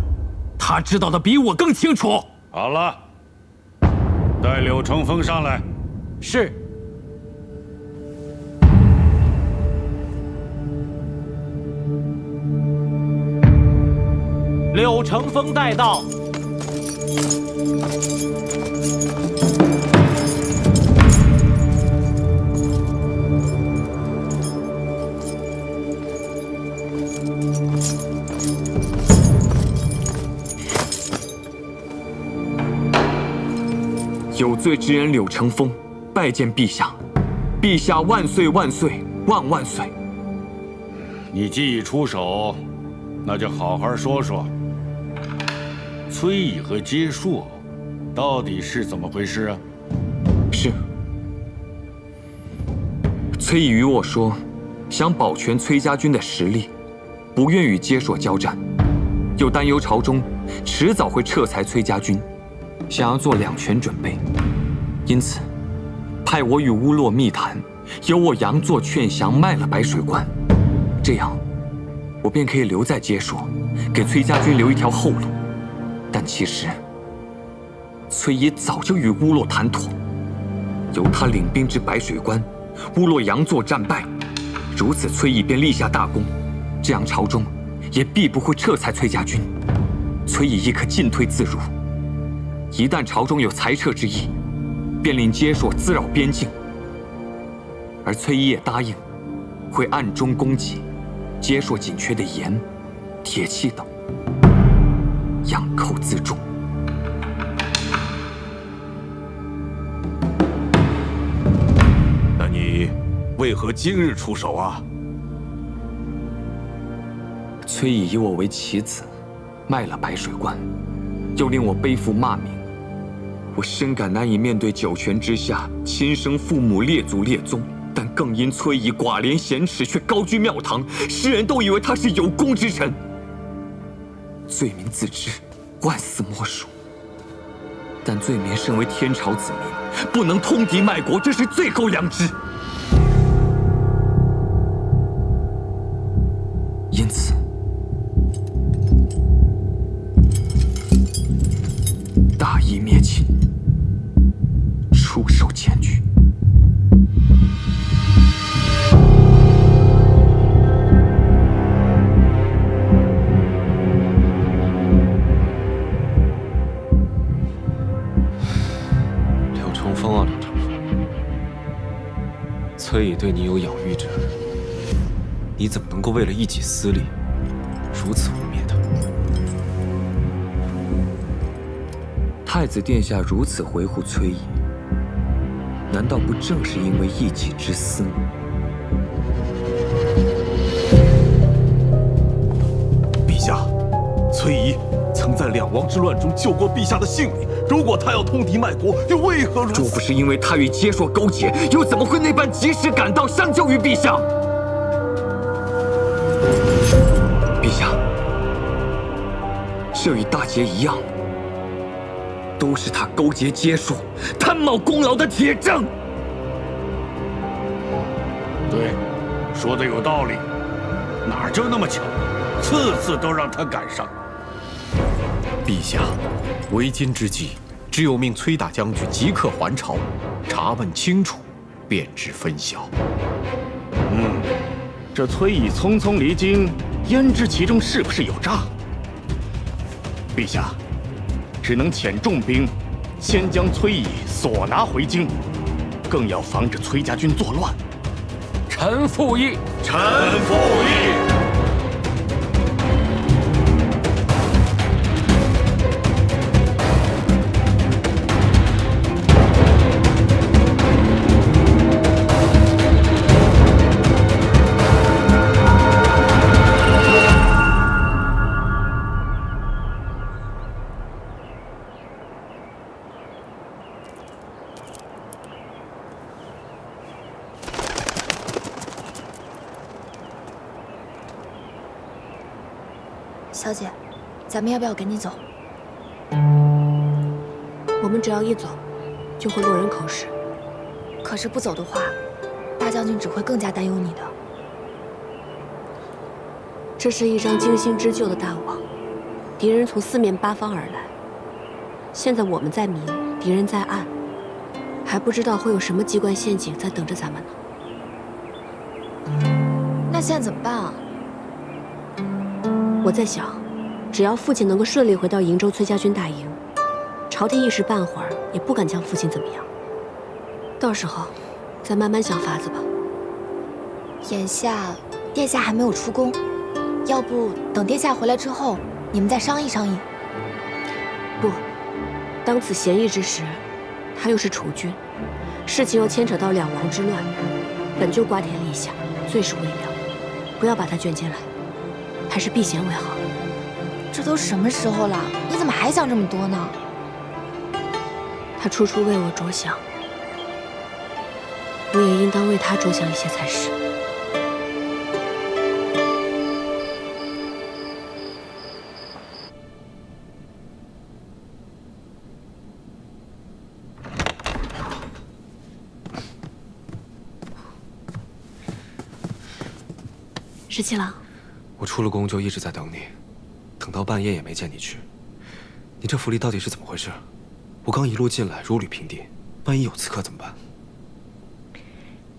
他知道的比我更清楚。好了，带柳承风上来。是。柳承风带到。有罪之人柳承风，拜见陛下。陛下万岁万岁万万岁！你既已出手，那就好好说说，崔乙和接硕到底是怎么回事啊？是。崔乙与我说，想保全崔家军的实力，不愿与接硕交战，又担忧朝中迟早会撤裁崔家军，想要做两全准备，因此派我与乌洛密谈，由我佯作劝降，卖了白水关，这样我便可以留在接硕，给崔家军留一条后路。但其实崔乙早就与乌洛谈妥，由他领兵至白水关，乌洛佯作战败，如此崔乙便立下大功，这样朝中也必不会撤裁崔家军，崔乙亦可进退自如。一旦朝中有裁撤之意，便令接硕滋扰边境，而崔乙也答应会暗中供给接硕紧缺的盐、铁器等，养寇自重。那你为何今日出手啊？崔乙以我为棋子，卖了白水关，又令我背负骂名，我深感难以面对九泉之下亲生父母列祖列宗，但更因崔乙寡廉鲜耻，却高居庙堂，世人都以为他是有功之臣。罪民自知，万死莫属。但罪民身为天朝子民，不能通敌卖国，这是最后良知。因此，大义灭亲，出手检举。柳重风啊，柳重风，崔乙对你有养育之恩，你怎么能够为了一己私利，如此污蔑他？太子殿下如此维护崔乙，难道不正是因为一己之私吗？陛下，崔乙曾在两王之乱中救过陛下的性命。如果他要通敌卖国，又为何如此？若不是因为他与接硕勾结，又怎么会那般及时赶到相救于陛下？陛下，这与大捷一样，都是他勾结接硕、贪冒功劳的铁证。对，说的有道理，哪就那么巧，次次都让他赶上。陛下，为今之计，只有命崔大将军即刻还朝，查问清楚，便知分晓。这崔乙匆匆离京，焉知其中是不是有诈？陛下，只能遣重兵，先将崔乙索拿回京，更要防止崔家军作乱。臣附议。臣附议。小姐，咱们要不要赶紧走？我们只要一走，就会落人口实。可是不走的话，大将军只会更加担忧你的。这是一张精心织就的大网，敌人从四面八方而来。现在我们在明，敌人在暗，还不知道会有什么机关陷阱在等着咱们呢。那现在怎么办啊？我在想，只要父亲能够顺利回到瀛州崔家军大营，朝廷一时半会儿也不敢将父亲怎么样。到时候，再慢慢想法子吧。眼下殿下还没有出宫，要不等殿下回来之后，你们再商议商议。不，当此贤义之时，他又是储君，事情又牵扯到两王之乱，本就瓜田李下，最是微妙，不要把他卷进来。还是避嫌为好。这都什么时候了，你怎么还想这么多呢？他处处为我着想，我也应当为他着想一些才是。十七郎。我出了宫就一直在等你，等到半夜也没见你去。你这府里到底是怎么回事？我刚一路进来如履平地，万一有刺客怎么办？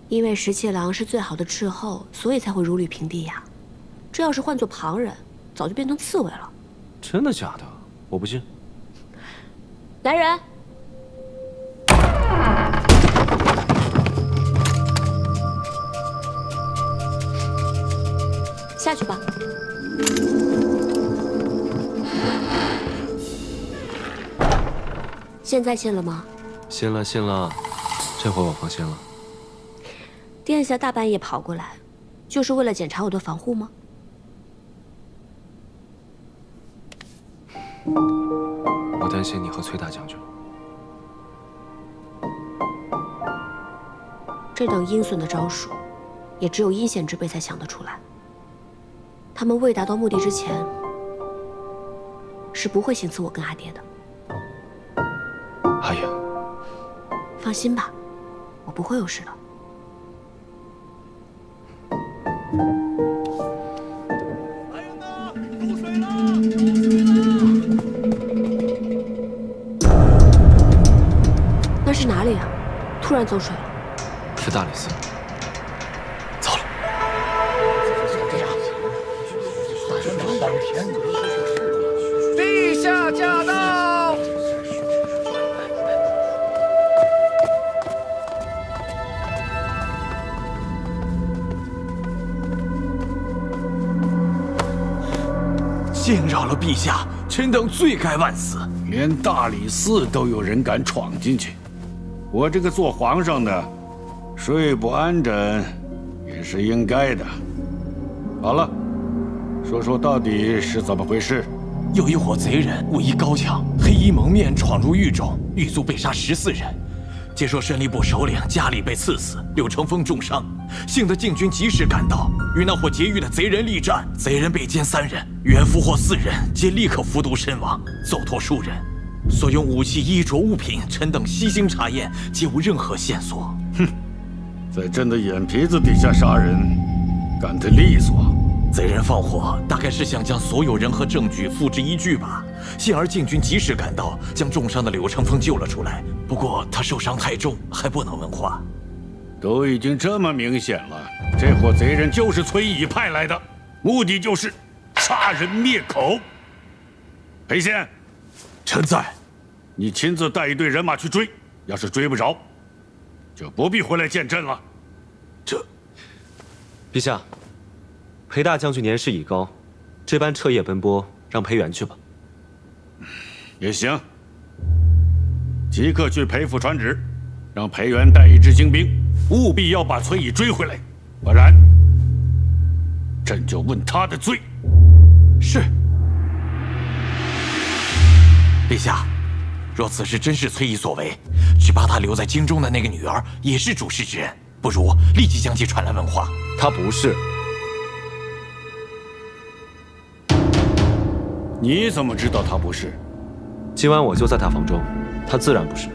因为十七郎是最好的斥候，所以才会如履平地呀。这要是换做旁人，早就变成刺猬了。真的假的？我不信。来人！下去吧。现在信了吗？信了，信了，这回我放心了。殿下大半夜跑过来，就是为了检查我的防护吗？我担心你和崔大将军。这等阴损的招数，也只有阴险之辈才想得出来。他们未达到目的之前，是不会行刺我跟阿爹的。阿影，放心吧，我不会有事的。那是哪里啊？突然走水了。是大理寺。走了。陛下驾到！惊扰了陛下，臣等罪该万死。连大理寺都有人敢闯进去，我这个做皇上的，睡不安枕也是应该的。好了，说说到底是怎么回事？有一伙贼人武艺高强，黑衣蒙面闯入狱中，狱卒被杀14人。接说审理部首领家里被刺死，柳承风重伤，幸得禁军及时赶到，与那伙劫狱的贼人力战，贼人被歼3人，原俘获4人，皆立刻服毒身亡，走脱数人。所用武器、衣着物品，臣等悉心查验，皆无任何线索。哼，在朕的眼皮子底下杀人，干得利索。贼人放火，大概是想将所有人和证据付之一炬吧。幸而禁军及时赶到，将重伤的柳承风救了出来。不过他受伤太重，还不能问话。都已经这么明显了，这伙贼人就是崔乙派来的，目的就是杀人灭口。裴宪，臣在。你亲自带一队人马去追，要是追不着，就不必回来见朕了。陛下，裴大将军年事已高，这般彻夜奔波，让裴元去吧。也行，即刻去裴府传旨，让裴元带一支精兵，务必要把崔乙追回来，不然朕就问他的罪。是。陛下，若此事真是崔乙所为，只怕他留在京中的那个女儿也是主事之人，不如立即将其传来问话。他不是。你怎么知道他不是？今晚我就在他房中，他自然不是。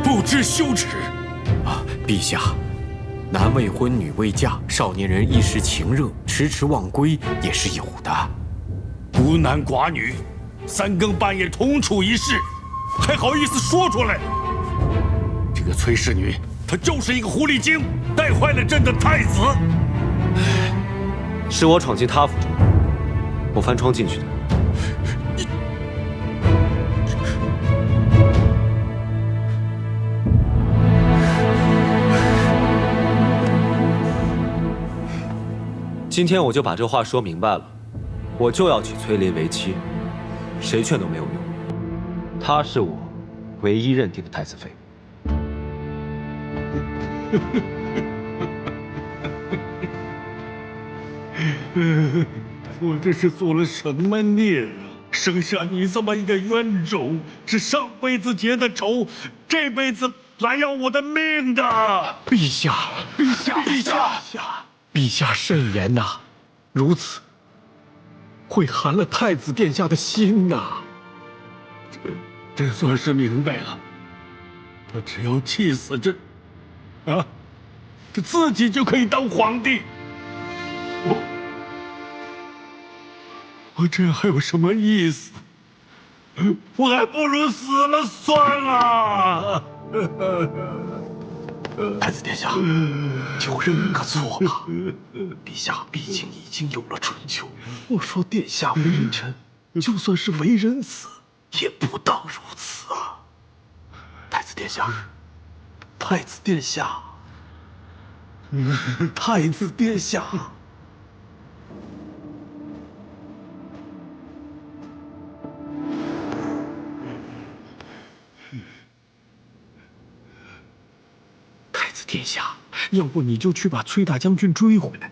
不知羞耻！啊，陛下，男未婚，女未嫁，少年人一时情热，迟迟忘归也是有的。孤男寡女，3更半夜同处一室，还好意思说出来？这个崔氏女，她就是一个狐狸精，带坏了朕的太子。是我闯进他府中，我翻窗进去的。今天我就把这话说明白了，我就要娶崔琳为妻，谁劝都没有用。她是我唯一认定的太子妃。我这是做了什么孽啊！生下你这么一个冤种，是上辈子结的仇，这辈子来要我的命的！陛下，陛下，陛下，陛下慎言呐！如此会寒了太子殿下的心呐！这算是明白了。他只要气死朕，啊，他自己就可以当皇帝。我这样还有什么意思？我还不如死了算了。太子殿下，就认个错吧。陛下毕竟已经有了春秋。我说殿下为人臣，就算是为人死，也不当如此啊。太子殿下，太子殿下，太子殿下。殿下，要不你就去把崔大将军追回来，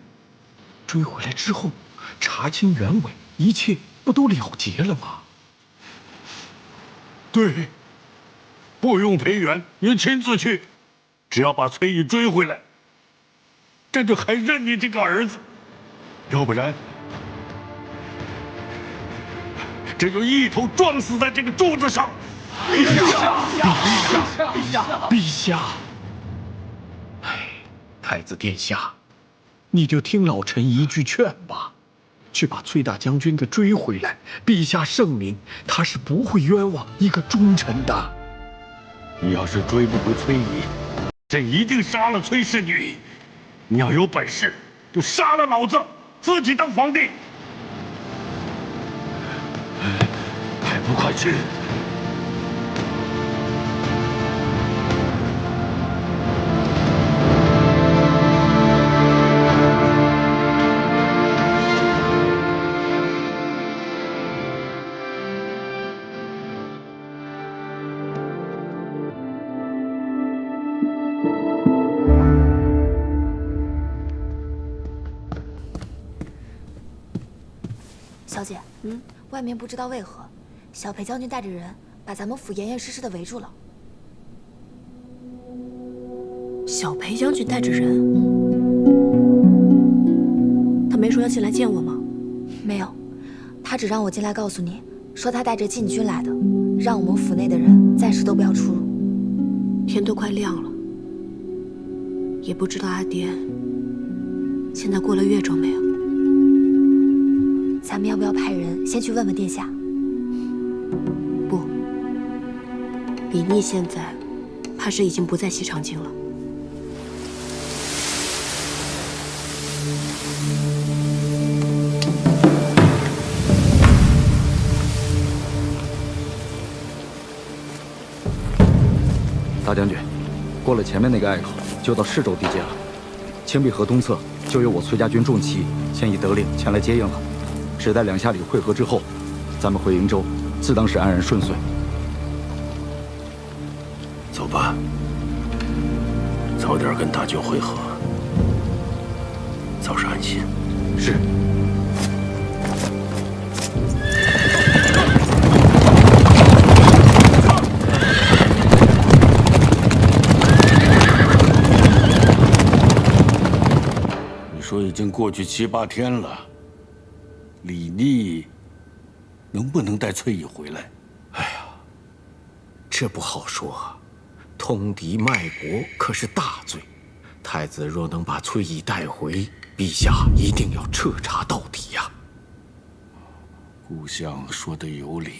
追回来之后，查清原委，一切不都了结了吗？对，不用裴元，你亲自去，只要把崔毅追回来，朕就还认你这个儿子。要不然，朕就一头撞死在这个柱子上。陛下，陛下！哎，太子殿下，你就听老臣一句劝吧，去把崔大将军给追回来。陛下圣明，他是不会冤枉一个忠臣的。你要是追不回崔乙，朕一定杀了崔氏女。你要有本事，就杀了老子，自己当皇帝。还不快去！小姐，外面不知道为何，小裴将军带着人把咱们府严严实实的围住了。小裴将军带着人，他没说要进来见我吗？没有，他只让我进来告诉你，说他带着禁军来的，让我们府内的人暂时都不要出入。天都快亮了，也不知道阿爹现在过了越州没有。咱们要不要派人先去问问殿下？不，李逆现在怕是已经不在西长京了。大将军，过了前面那个隘口，就到市州地界了。青壁河东侧就有我崔家军重骑，现已得令前来接应了。只待两下里会合之后，咱们回瀛州，自当是安然顺遂。走吧，早点跟大军会合，早是安心。是。你说已经过去7、8天了。李逆能不能带崔乙回来？哎呀，这不好说。通敌卖国可是大罪，太子若能把崔乙带回，陛下一定要彻查到底呀。顾相说的有理。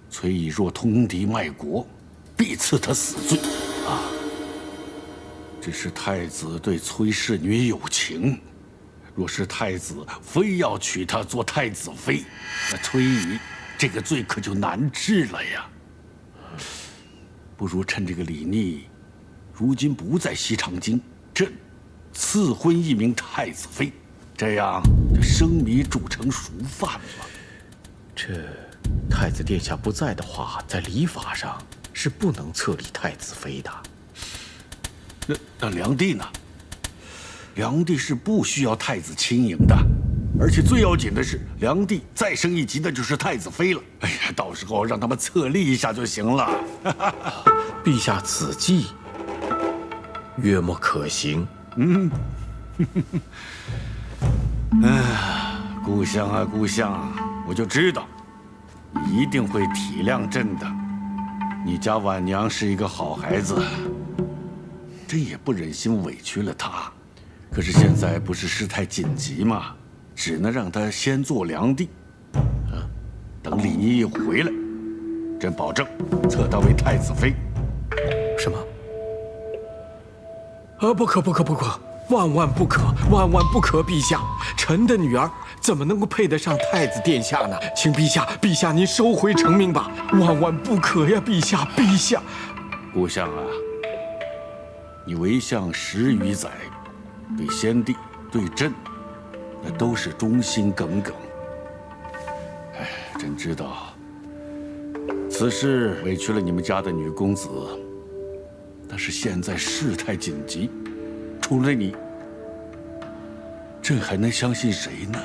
崔乙若通敌卖国，必赐他死罪啊！只是太子对崔氏女有情。若是太子非要娶她做太子妃，那崔乙这个罪可就难治了呀。不如趁这个李逆如今不在西长京，朕赐婚一名太子妃，这样就生米煮成熟饭了。这太子殿下不在的话，在礼法上是不能册立太子妃的。那梁帝呢？梁帝是不需要太子亲迎的，而且最要紧的是，梁帝再升一级的就是太子妃了。哎呀，到时候让他们册立一下就行了。陛下此计约莫可行。顾相啊，顾相，我就知道你一定会体谅朕的。你家婉娘是一个好孩子，朕也不忍心委屈了她。可是现在不是事态紧急吗？只能让她先做梁帝。等李逆一回来，朕保证册她为太子妃。什么？不可，万万不可，万万不可！陛下，臣的女儿怎么能够配得上太子殿下呢？请陛下您收回成命吧！万万不可呀，陛下！顾相啊，你为相10余载。对先帝，对朕，那都是忠心耿耿。朕知道此事委屈了你们家的女公子，但是现在事态紧急，除了你，朕还能相信谁呢？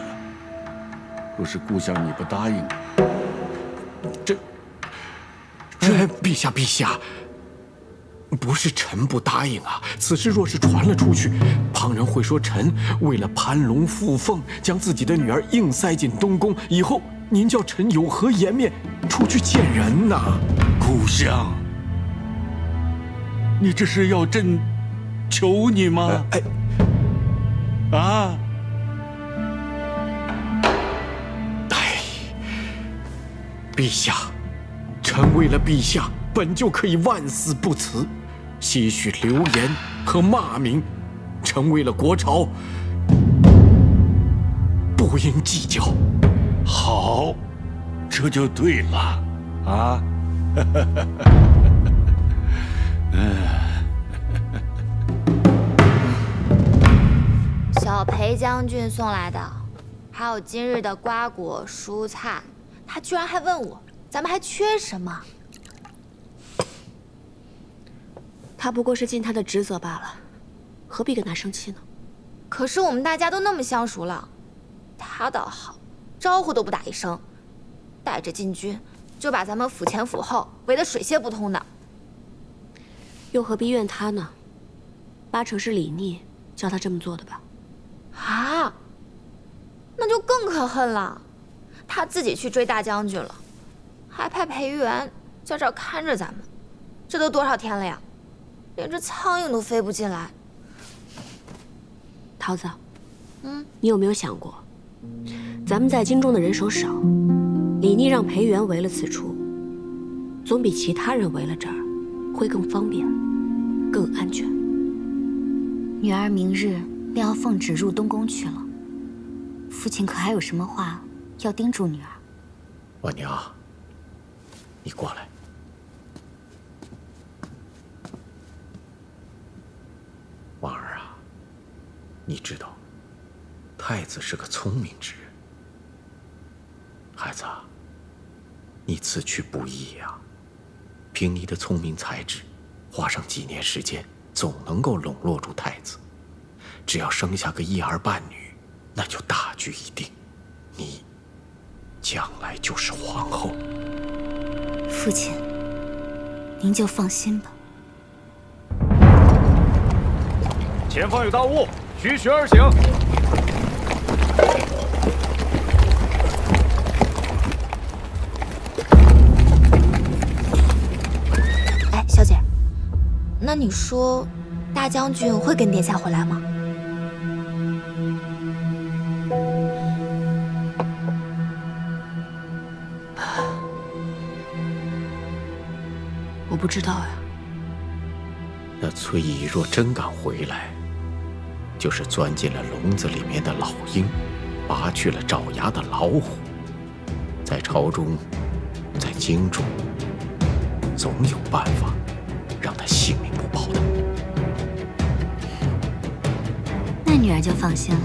若是顾相你不答应，朕陛下，不是臣不答应啊！此事若是传了出去，旁人会说臣为了攀龙附凤，将自己的女儿硬塞进东宫，以后您叫臣有何颜面出去见人呐？故乡，你这是要朕求你吗？啊！陛下，臣为了陛下，本就可以万死不辞，些许流言和骂名，臣为了国朝，不应计较。好，这就对了，啊！小裴将军送来的，还有今日的瓜果蔬菜。他居然还问我，咱们还缺什么？他不过是尽他的职责罢了，何必跟他生气呢？可是我们大家都那么相熟了，他倒好，招呼都不打一声，带着禁军就把咱们府前府后围得水泄不通的。又何必怨他呢？八成是李逆叫他这么做的吧？啊，那就更可恨了。他自己去追大将军了，还派裴元在这儿看着咱们，这都多少天了呀？连只苍蝇都飞不进来。桃子，你有没有想过，咱们在京中的人手少，李逆让裴元围了此处，总比其他人围了这儿会更方便、更安全。女儿明日便要奉旨入东宫去了，父亲可还有什么话要叮嘱女儿？婉娘，你过来。婉儿啊，你知道，太子是个聪明之人。孩子啊，你此去不易呀。凭你的聪明才智，花上几年时间，总能够笼络住太子。只要生下个一儿半女，那就大局已定。你将来就是皇后。父亲，您就放心吧。前方有大雾，徐徐而行。哎，小姐，那你说，大将军会跟殿下回来吗？我不知道呀。那崔姨若真敢回来，就是钻进了笼子里面的老鹰，拔去了爪牙的老虎，在朝中，在京中，总有办法让他性命不保的。那女儿就放心了。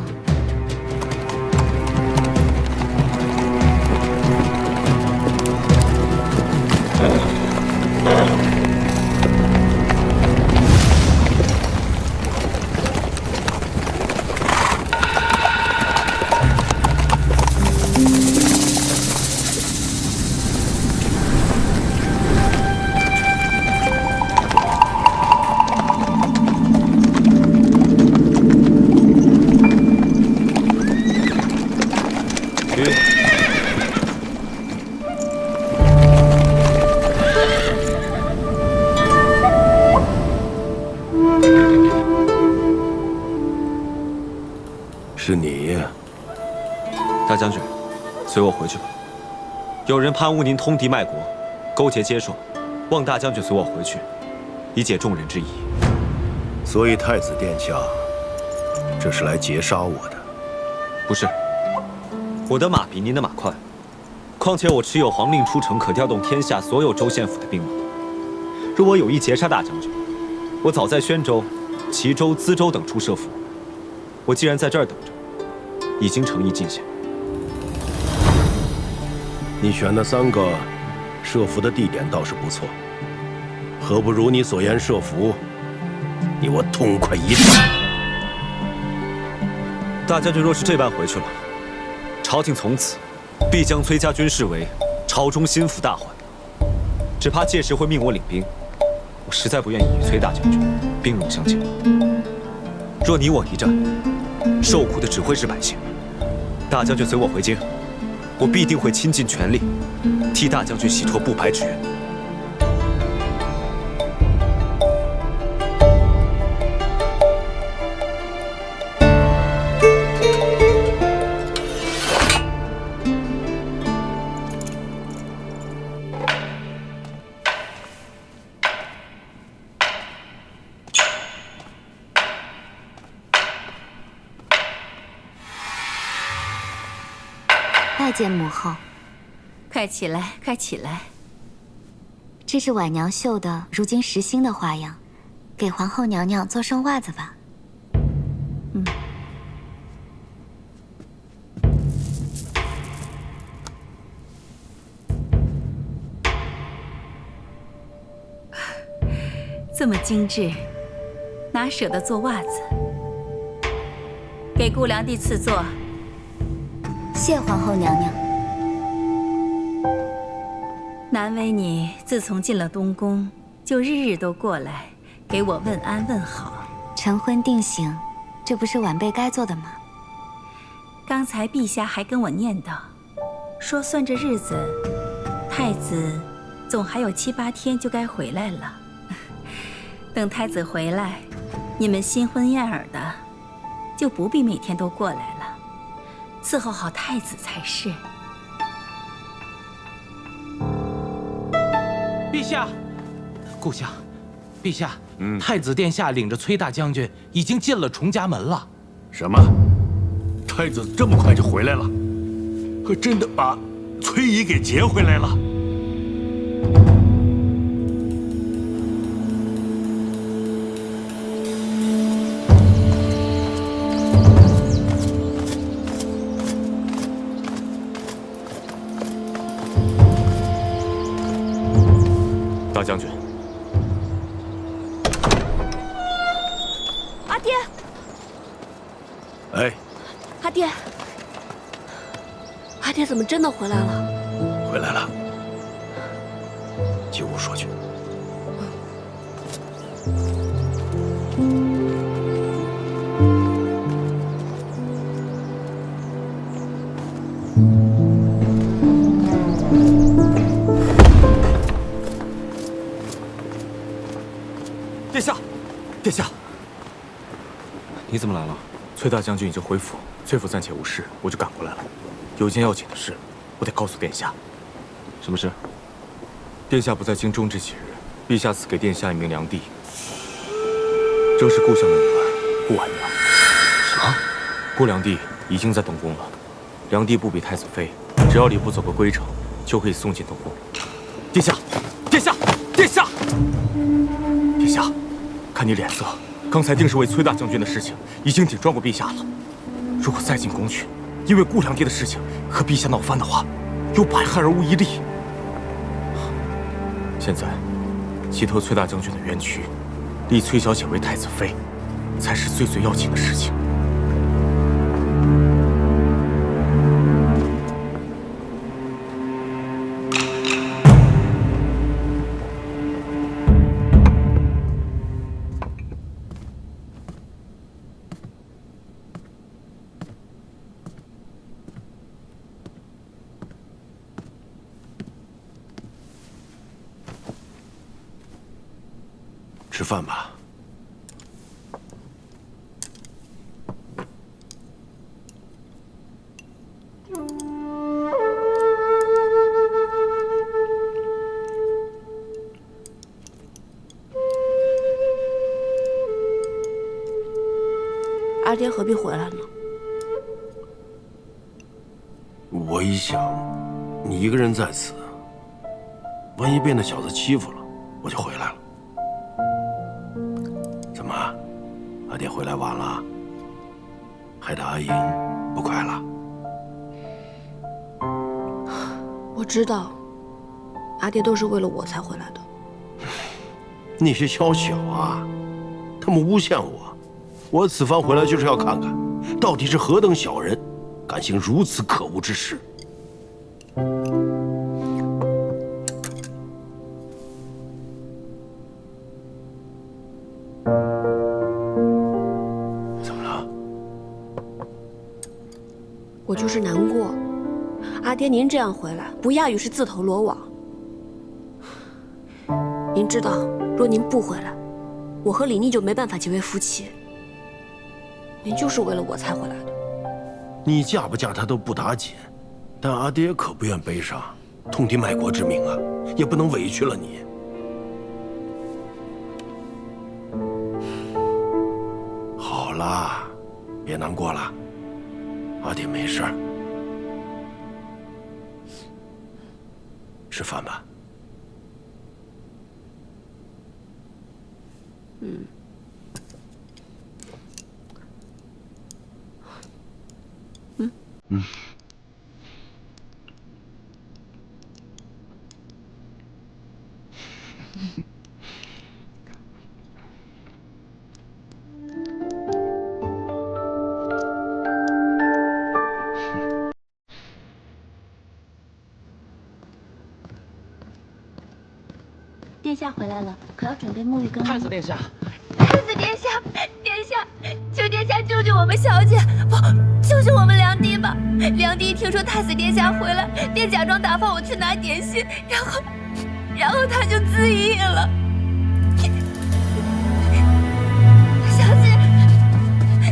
是你，大将军，随我回去吧。有人攀污您通敌卖国，勾结接受，望大将军随我回去，以解众人之疑。所以太子殿下，这是来劫杀我的？不是，我的马比您的马快，况且我持有皇令出城，可调动天下所有州县府的兵马。若我有意劫杀大将军，我早在宣州、齐州、淄州等处设伏。我既然在这儿等着，已经诚意尽显。你选的3个设伏的地点倒是不错，何不如你所言设伏，你我痛快一战？大将军若是这般回去了，朝廷从此必将崔家军视为朝中心腹大患。只怕届时会命我领兵。我实在不愿意与崔大将军兵戎相见。若你我一战，受苦的只会是百姓。大将军随我回京，我必定会倾尽全力，替大将军洗脱不白之冤。拜见母后。快起来，快起来！这是婉娘绣的如今时兴的花样，给皇后娘娘做双袜子吧。这么精致，哪舍得做袜子？给顾良娣赐座。谢皇后娘娘。难为你自从进了东宫，就日日都过来给我问安问好。晨昏定省，这不是晚辈该做的吗？刚才陛下还跟我念叨，说算这日子，太子总还有7、8天就该回来了。等太子回来，你们新婚燕尔的，就不必每天都过来了，伺候好太子才是。陛下，顾相，陛下，太子殿下领着崔大将军已经进了崇家门了。什么？太子这么快就回来了？可真的把崔姨给劫回来了？大将军，阿爹，哎，阿爹，阿爹怎么真的回来了？回来了，进屋说去。殿下，殿下，你怎么来了？崔大将军已经回府，崔府暂且无事，我就赶过来了。有一件要紧的事，我得告诉殿下。什么事？殿下不在京中这几日，陛下赐给殿下一名良娣，正是顾相的女儿顾婉娘。什么？顾良娣已经在东宫了。良娣不比太子妃，只要礼部走个规程，就可以送进东宫。殿下，殿下，殿下，殿下，看你脸色，刚才定是为崔大将军的事情已经顶撞过陛下了。如果再进宫去，因为顾良娣的事情和陛下闹翻的话，有百害而无一利。现在，洗脱崔大将军的冤屈，立崔小姐为太子妃，才是最要紧的事情。吃饭吧。阿爹何必回来呢？我一想，你一个人在此，万一被那小子欺负了，我就回来了。怎么，阿爹回来晚了，害得阿银不快了？我知道，阿爹都是为了我才回来的。那些宵小啊，他们诬陷我，我此番回来就是要看看，到底是何等小人，敢行如此可恶之事。怎么了？我就是难过。阿爹，您这样回来，不亚于是自投罗网。您知道，若您不回来，我和李逆就没办法结为夫妻。您就是为了我才回来的。你嫁不嫁他都不打紧，但阿爹可不愿悲伤，痛敌卖国之名啊，也不能委屈了你。好啦，别难过了，阿爹没事儿。吃饭吧。嗯。嗯。殿下回来了，可要准备沐浴更衣。太子殿下，太子殿下，殿下，求殿下救救我们小姐，不，救救我们良娣吧！良娣听说太子殿下回来，便假装打发我去拿点心，然后他就自缢了。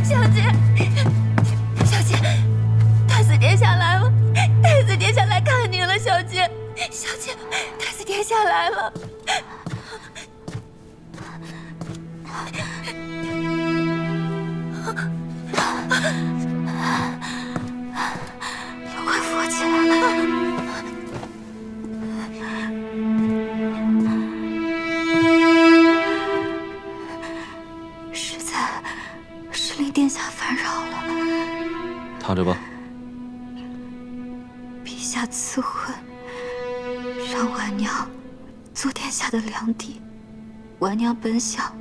小姐，太子殿下来了，太子殿下来看您了，小姐，太子殿下来了。快扶我起来！实在是令殿下烦扰了。躺着吧。陛下赐婚，让婉娘做殿下的良娣。婉娘本想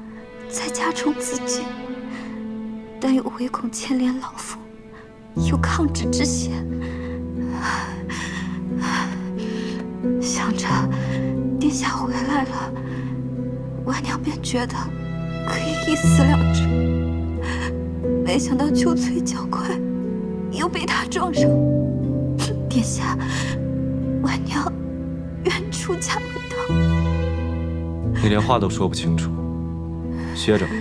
在家中自尽，但又唯恐牵连老夫，有抗旨之嫌。想着殿下回来了，婉娘便觉得可以一死了之。没想到秋翠较快，又被他撞上。殿下，婉娘愿出家为道。你连话都说不清楚，歇着吧，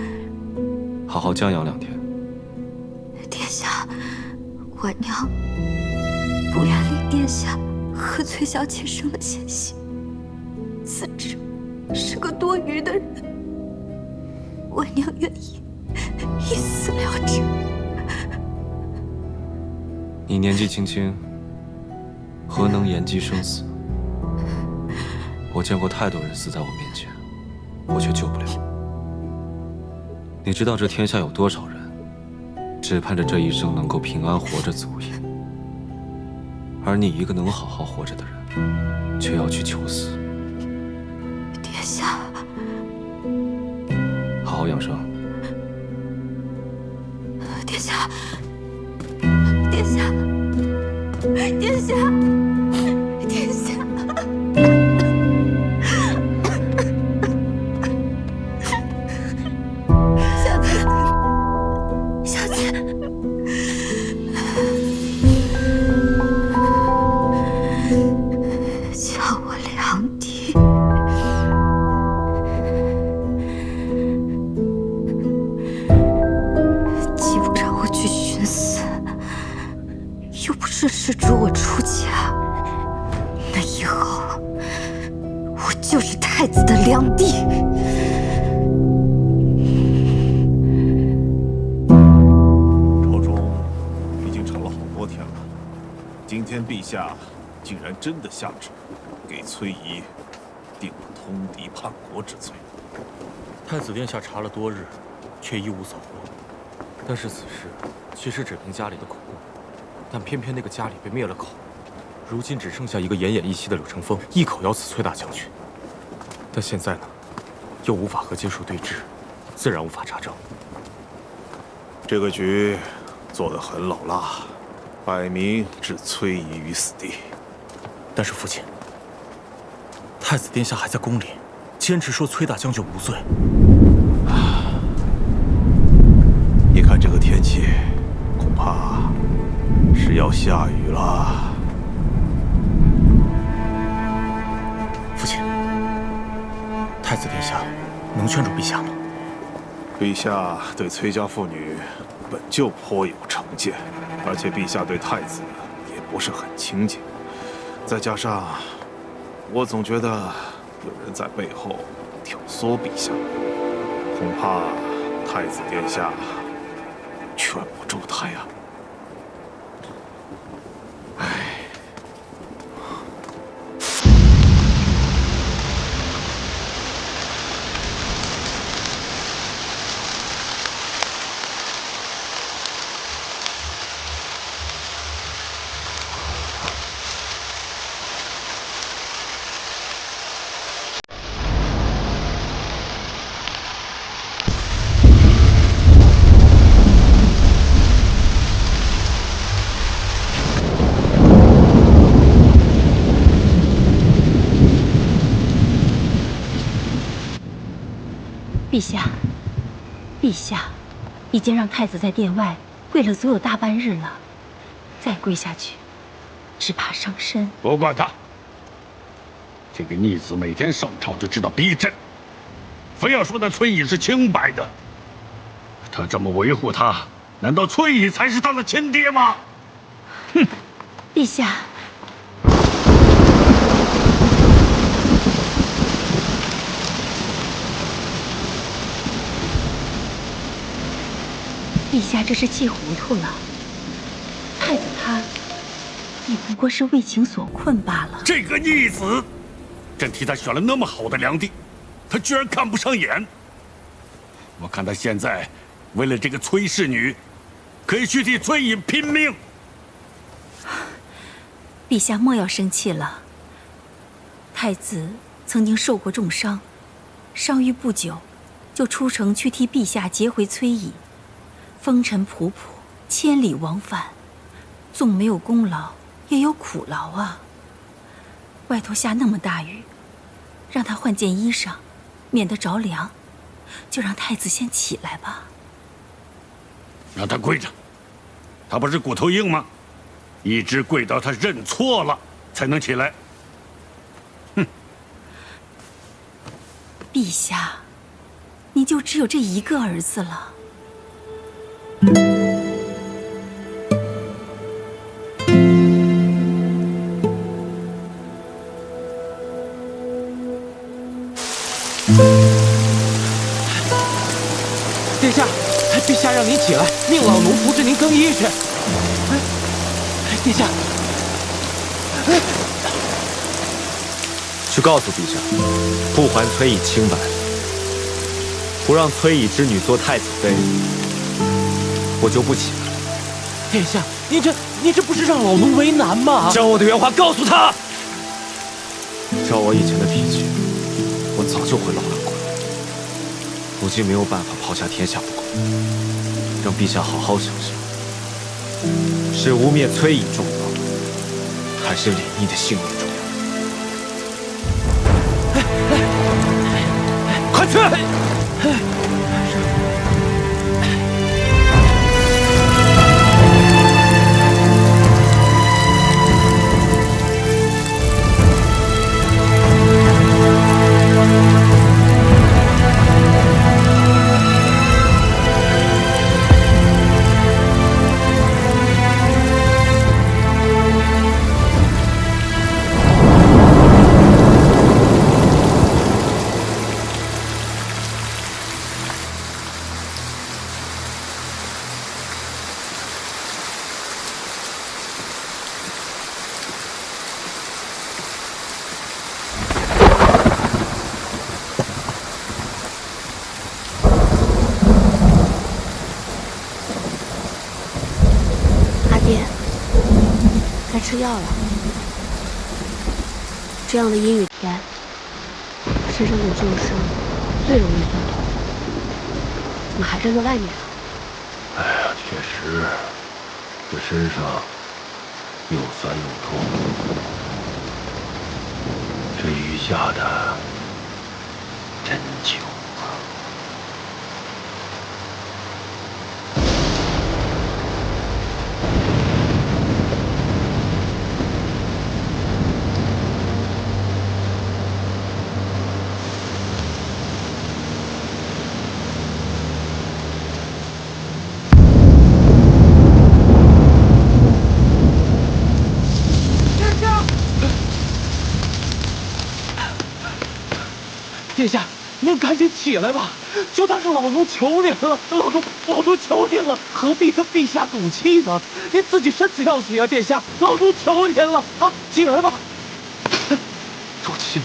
好好将养2天。殿下，婉娘不愿令殿下和崔小姐生了嫌隙，自知是个多余的人，婉娘愿意一死了之。你年纪轻轻，何能言及生死？我见过太多人死在我面前，我却救不了。你知道这天下有多少人，只盼着这一生能够平安活着足矣，而你一个能好好活着的人，却要去求死。殿下，好好养伤。殿下，殿下，殿下，殿下。小姐，叫我良娣。既不让我去寻死，又不是施主我出家，那以后我就是太子的良娣。朝中已经吵了好多天了，今天陛下竟然真的下旨给崔仪定了通敌叛国之罪。太子殿下查了多日，却一无所获。但是此事其实只凭家里的口供，但偏偏那个家里被灭了口，如今只剩下一个奄奄一息的柳成风，一口咬死崔大将军。但现在呢，又无法和接树对峙，自然无法查证。这个局做得很老辣，摆明置崔仪于死地。但是父亲，太子殿下还在宫里，坚持说崔大将军无罪。你看这个天气，恐怕是要下雨了。父亲，太子殿下能劝住陛下吗？陛下对崔家妇女本就颇有成见，而且陛下对太子也不是很亲近，再加上我总觉得有人在背后挑唆陛下，恐怕太子殿下劝不住他呀。陛下，陛下，已经让太子在殿外跪了足有大半日了，再跪下去，只怕伤身。不管他，这个逆子每天上朝就知道逼朕，非要说那崔乙是清白的。他这么维护他，难道崔乙才是他的亲爹吗？哼！陛下。陛下这是气糊涂了，太子他也不过是为情所困罢了。这个逆子，朕替他选了那么好的良地，他居然看不上眼。我看他现在为了这个崔氏女，可以去替崔乙拼命。陛下莫要生气了。太子曾经受过重伤，伤愈不久，就出城去替陛下劫回崔乙。风尘仆仆，千里往返，纵没有功劳，也有苦劳啊。外头下那么大雨，让他换件衣裳，免得着凉。就让太子先起来吧。让他跪着，他不是骨头硬吗？一直跪到他认错了才能起来。哼！陛下，你就只有这一个儿子了。殿下，陛下让您起来，命老奴扶着您更衣去。殿下，去告诉陛下，不还崔乙清白，不让崔乙之女做太子妃，我就不起来。殿下，您这不是让老奴为难吗？将我的原话告诉他。照我以前的脾气，我早就回老兰国了。如今没有办法抛下天下不管，让陛下好好想想，是污蔑崔乙重要，还是李密的性命重要？快去！吃药了。这样的阴雨天，身上的旧伤最容易酸痛。怎么还站在外面啊？哎呀，确实，这身上又酸又痛。这雨下的真久啊！殿下，您赶紧起来吧！就当是老奴求您了，老奴求您了，何必跟陛下赌气呢？您自己身子要紧啊，殿下，老奴求您了啊！起来吧！如今，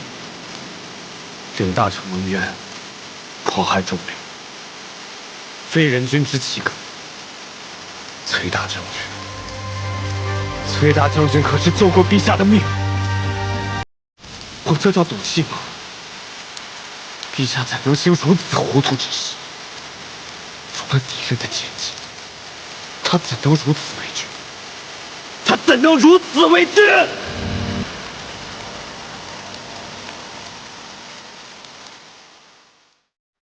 任大臣文渊迫害众人，非人君之岂可？崔大将军可是救过陛下的命，我这叫赌气吗？陛下怎能行如此糊涂之事？除了敌人的奸计，他怎能如此为之？他怎能如此为之？